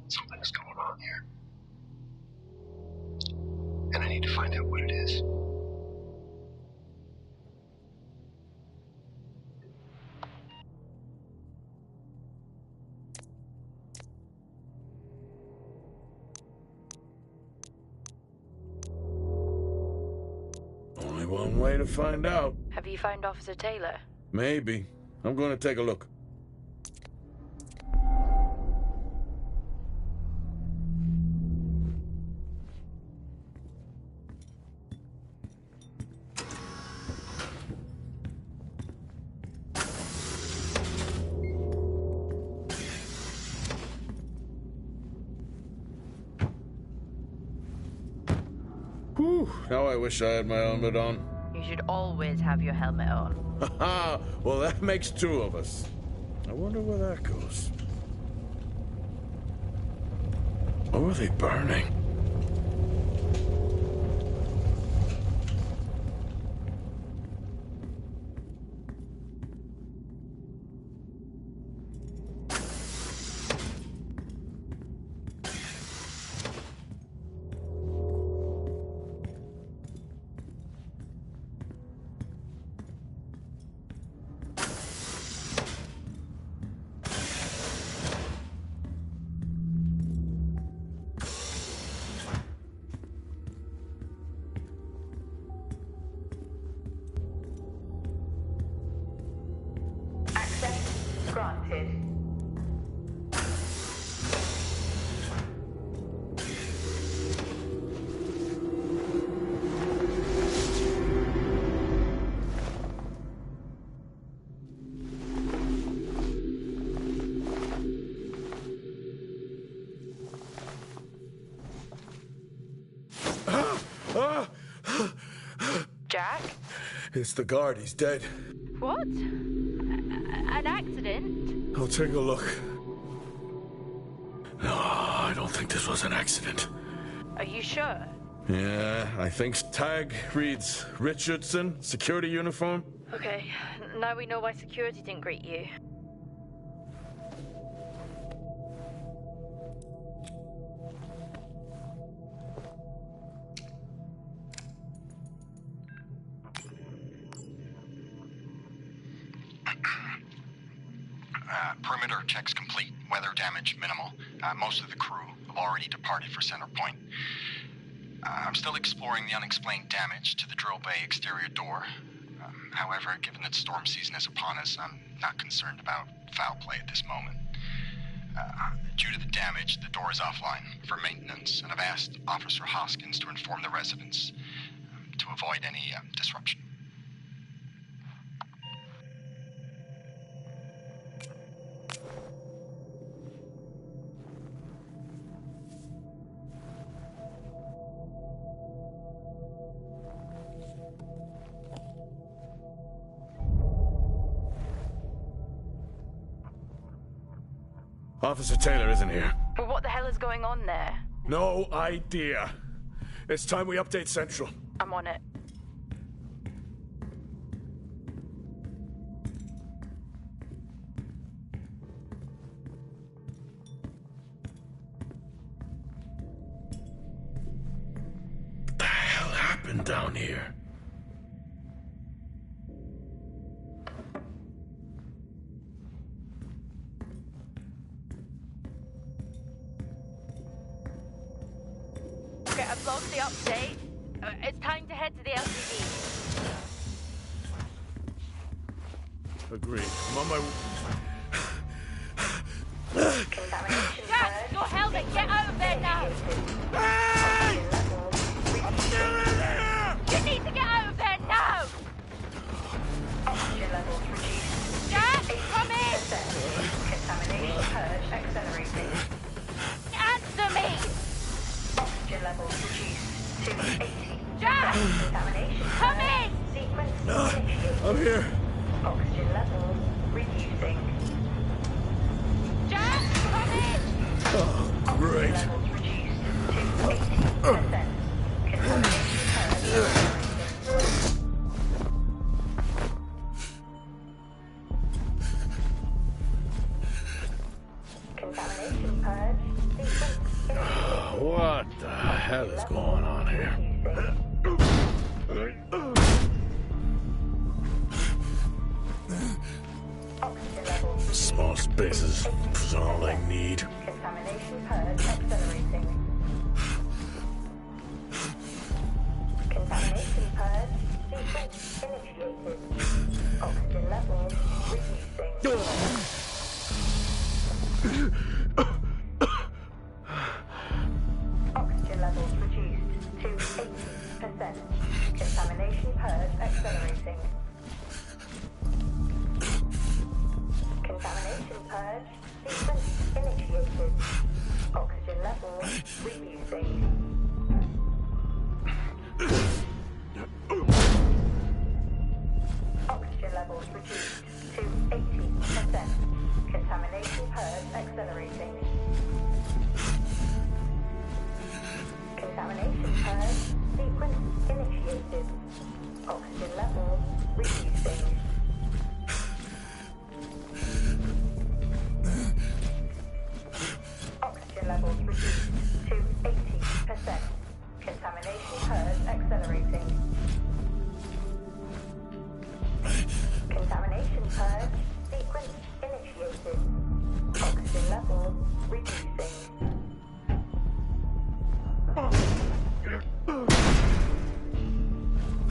Something's going on here. And I need to find out what it is. Only one way to find out. Have you found Officer Taylor? Maybe. I'm going to take a look. Whew, now I wish I had my helmet on. You should always have your helmet on. Haha, well that makes two of us. I wonder where that goes. What were they burning? Granted. Jack? It's the guard, he's dead. What? An accident? I'll take a look. No, I don't think this was an accident. Are you sure? Yeah, I think tag reads Richardson, security uniform. Okay, now we know why security didn't greet you. Perimeter checks complete. Weather damage minimal. Most of the crew have already departed for Center Point. I'm still exploring the unexplained damage to the drill bay exterior door. However, given that storm season is upon us, I'm not concerned about foul play at this moment. Due to the damage, the door is offline for maintenance, and I've asked Officer Hoskins to inform the residents to avoid any disruption. Officer Taylor isn't here. But what the hell is going on there? No idea. It's time we update Central. I'm on it. What the hell happened down here? Okay, I've logged the update. It's time to head to the LCD. Agreed. I'm on my... Jack, your helmet! Get out of there now! Hey! I'm still in here! You need to get out of there now! Oxygen levels reduced. Jack, come in! Contamination purge accelerating. Answer me! Oxygen levels reduced to 80. Jack! Contamination Come in! sequence initiated. I'm here. Oxygen levels reducing. Jack, come in! Oh, great. Levels reduced to 80%. Contamination purge accelerating. Contamination purge sequence initiated. What the hell is going on here? Oxygen levels Small spaces is all I need. contamination purge accelerating. Contamination purge sequence initiated. Oxygen levels reducing. Oxygen levels reduced to 80%. Contamination purge accelerating. Contamination purge sequence initiated. Oxygen levels reduced to 80%. Contamination purge accelerating. Contamination purge sequence initiated. Oxygen levels reducing.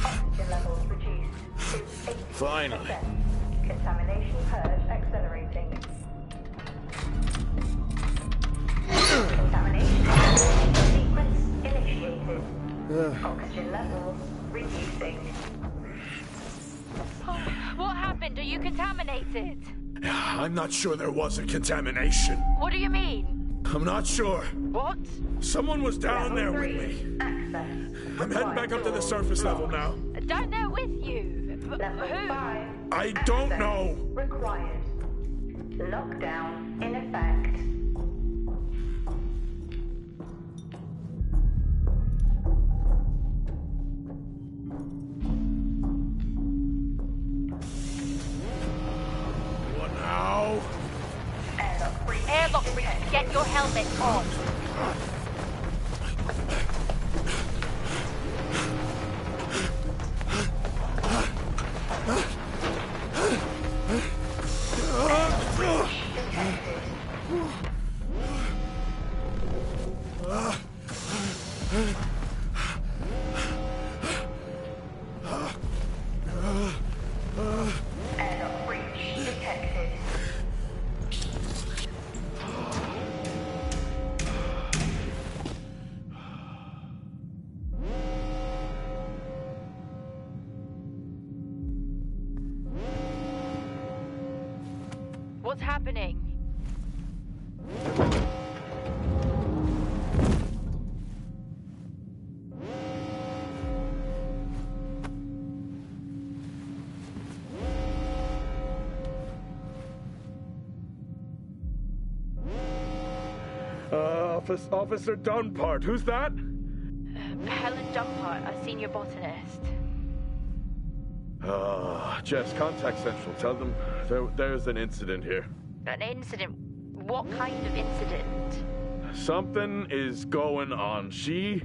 Oxygen levels reduced to 80%. Finally. Contamination purge accelerating. Contamination purge sequence initiated. Oxygen levels reducing. What happened? Are you contaminated? I'm not sure there was a contamination. What do you mean? I'm not sure. What? Someone was down there with me. Access. I'm heading back up to the surface level now. Down there with you? Level Who? 5. I don't know. Required. Lockdown in effect. What now? Airlock breach. Airlock breach. Get your helmet on. Airlock breach detected. What's happening? Officer Dunpart, who's that? Helen Dumpart, a senior botanist. Jess, contact Central. Tell them there's an incident here. An incident? What kind of incident? Something is going on. She's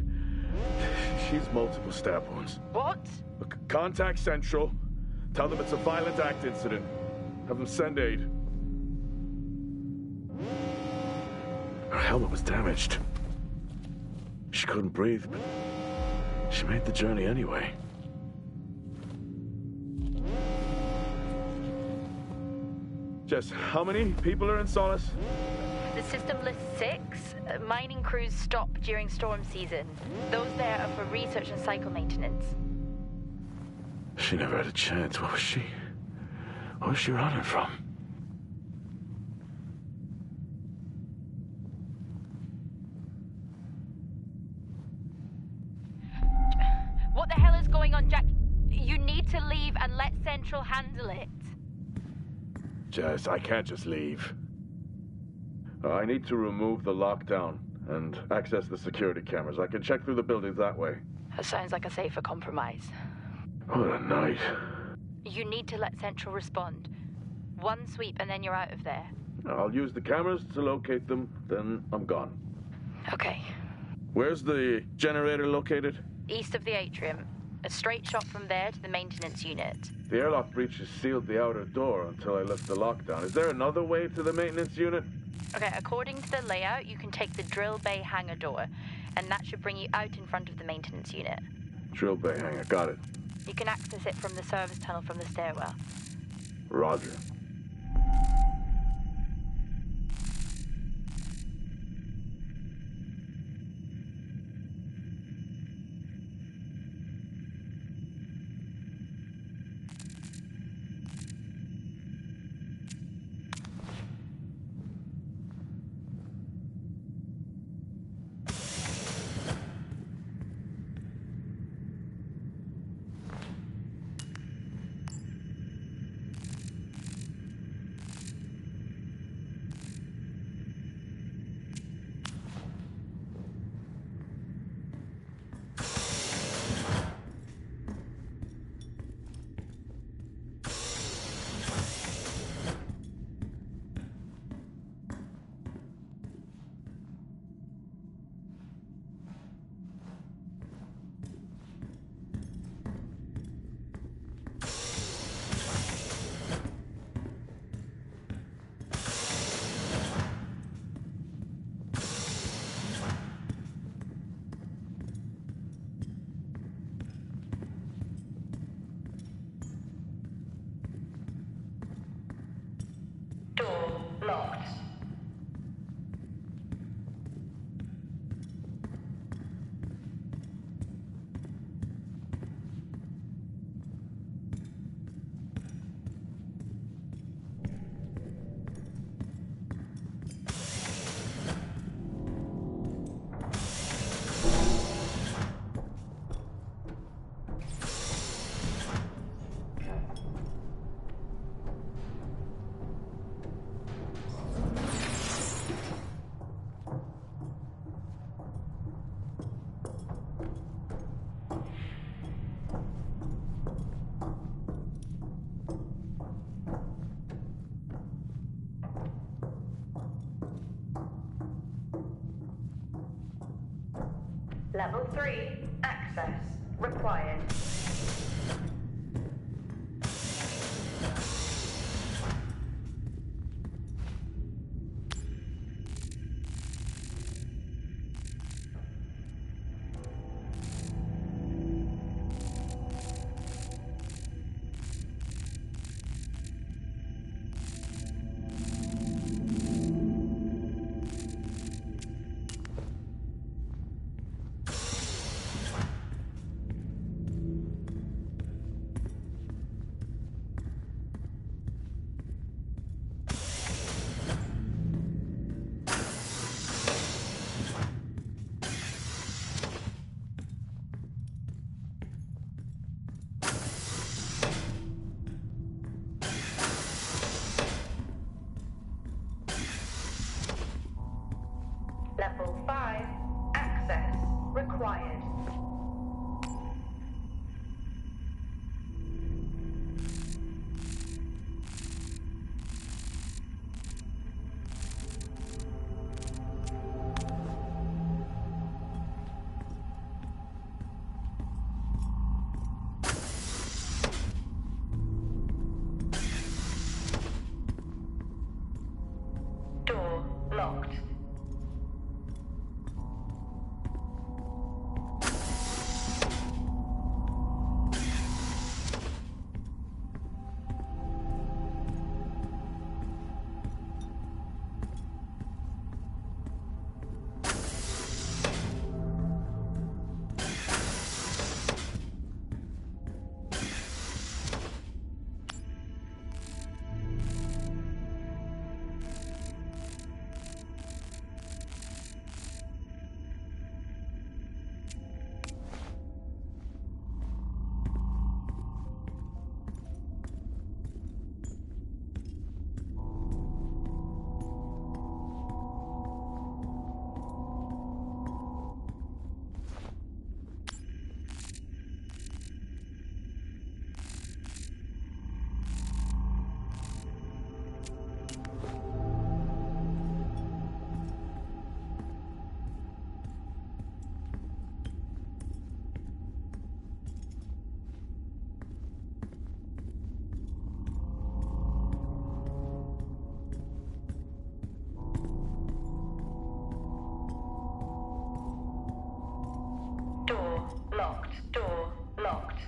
multiple stab wounds. What? Look, contact Central. Tell them it's a violent act incident. Have them send aid. Her helmet was damaged. She couldn't breathe, but she made the journey anyway. Jess, how many people are in Solis? The system lists 6. Mining crews stop during storm season. Those there are for research and cycle maintenance. She never had a chance. What was she running from? What the hell is going on, Jack? You need to leave and let Central handle it. Jess, I can't just leave. I need to remove the lockdown and access the security cameras. I can check through the buildings that way. That sounds like a safer compromise. What a night. You need to let Central respond. One sweep and then you're out of there. I'll use the cameras to locate them, then I'm gone. Okay. Where's the generator located? East of the atrium. A straight shot from there to the maintenance unit. The airlock breaches sealed the outer door until I left the lockdown. Is there another way to the maintenance unit? Okay, according to the layout, you can take the drill bay hangar door, and that should bring you out in front of the maintenance unit. Drill bay hangar, got it. You can access it from the service tunnel from the stairwell. Roger. Level 3, access required. Level 5, access required. Door locked. Door locked. Door locked.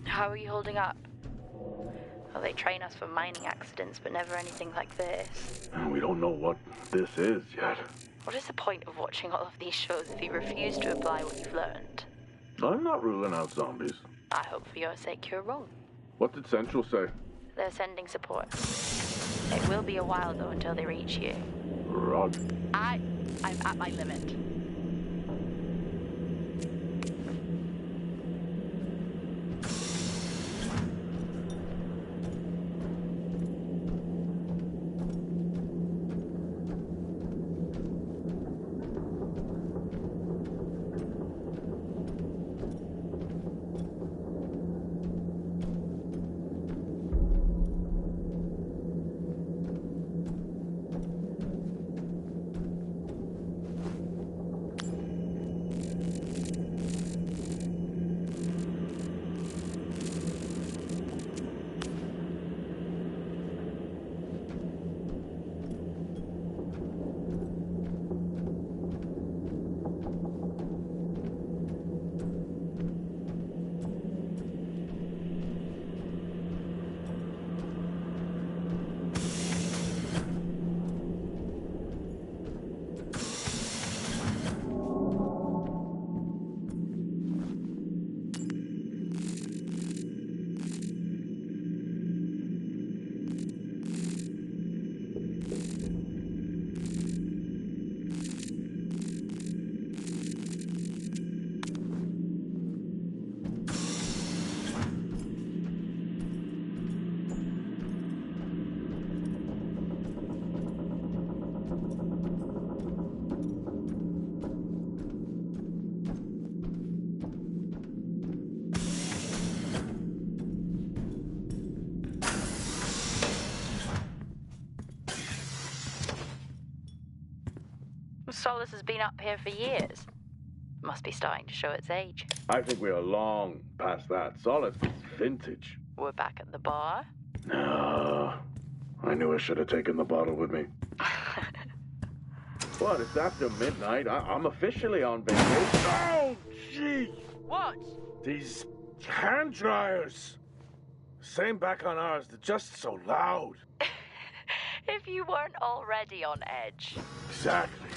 How are you holding up? Well, they train us for mining accidents, but never anything like this. We don't know what this is yet. What is the point of watching all of these shows if you refuse to apply what you've learned? I'm not ruling out zombies. I hope for your sake you're wrong. What did Central say? They're sending support. It will be a while, though, until they reach you. Run. I'm at my limit. Solis has been up here for years. Must be starting to show its age. I think we are long past that. Solis is vintage. We're back at the bar. No. I knew I should have taken the bottle with me. What? It's after midnight. I'm officially on vacation. Oh, jeez! What? These hand dryers. Same back on ours. They're just so loud. If you weren't already on edge. Exactly.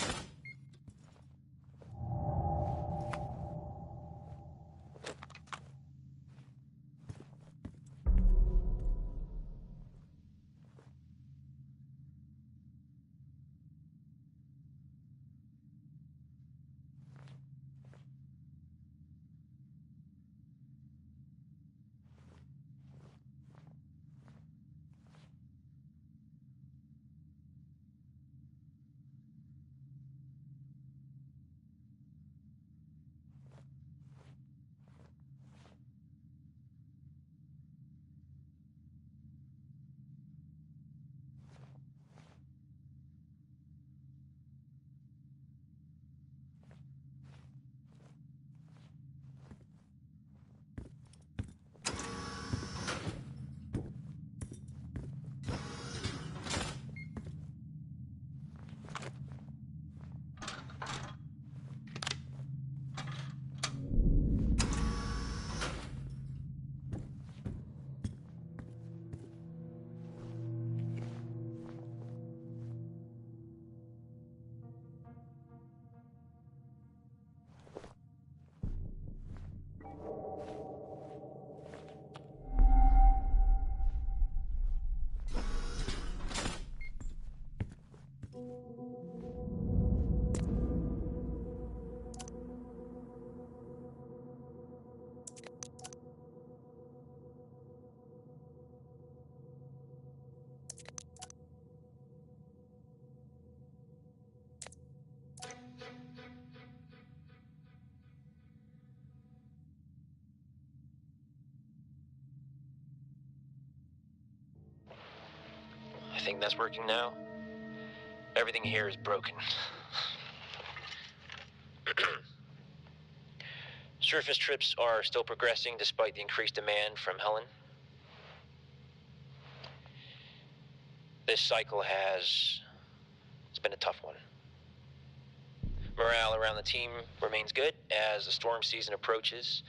I think that's working now. Everything here is broken. Surface trips are still progressing despite the increased demand from Helen. This cycle it's been a tough one. Morale around the team remains good as the storm season approaches.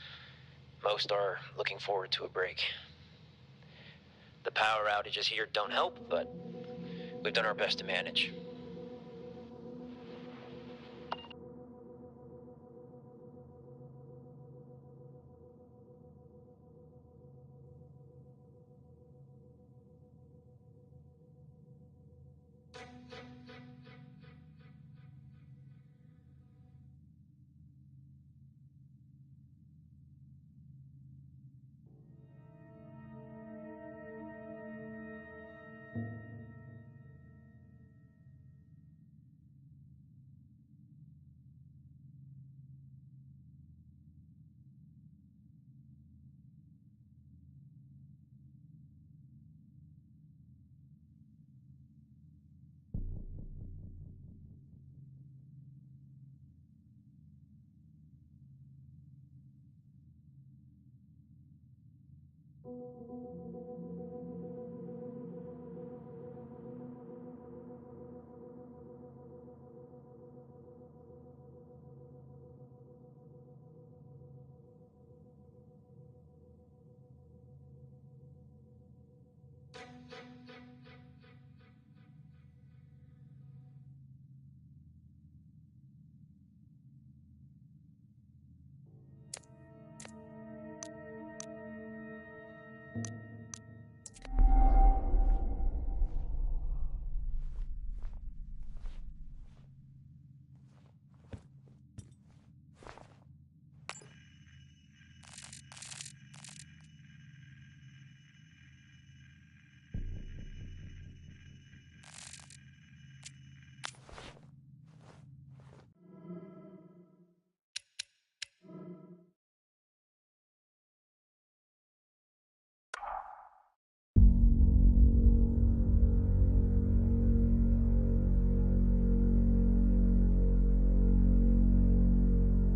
Most are looking forward to a break. The power outages here don't help, but we've done our best to manage.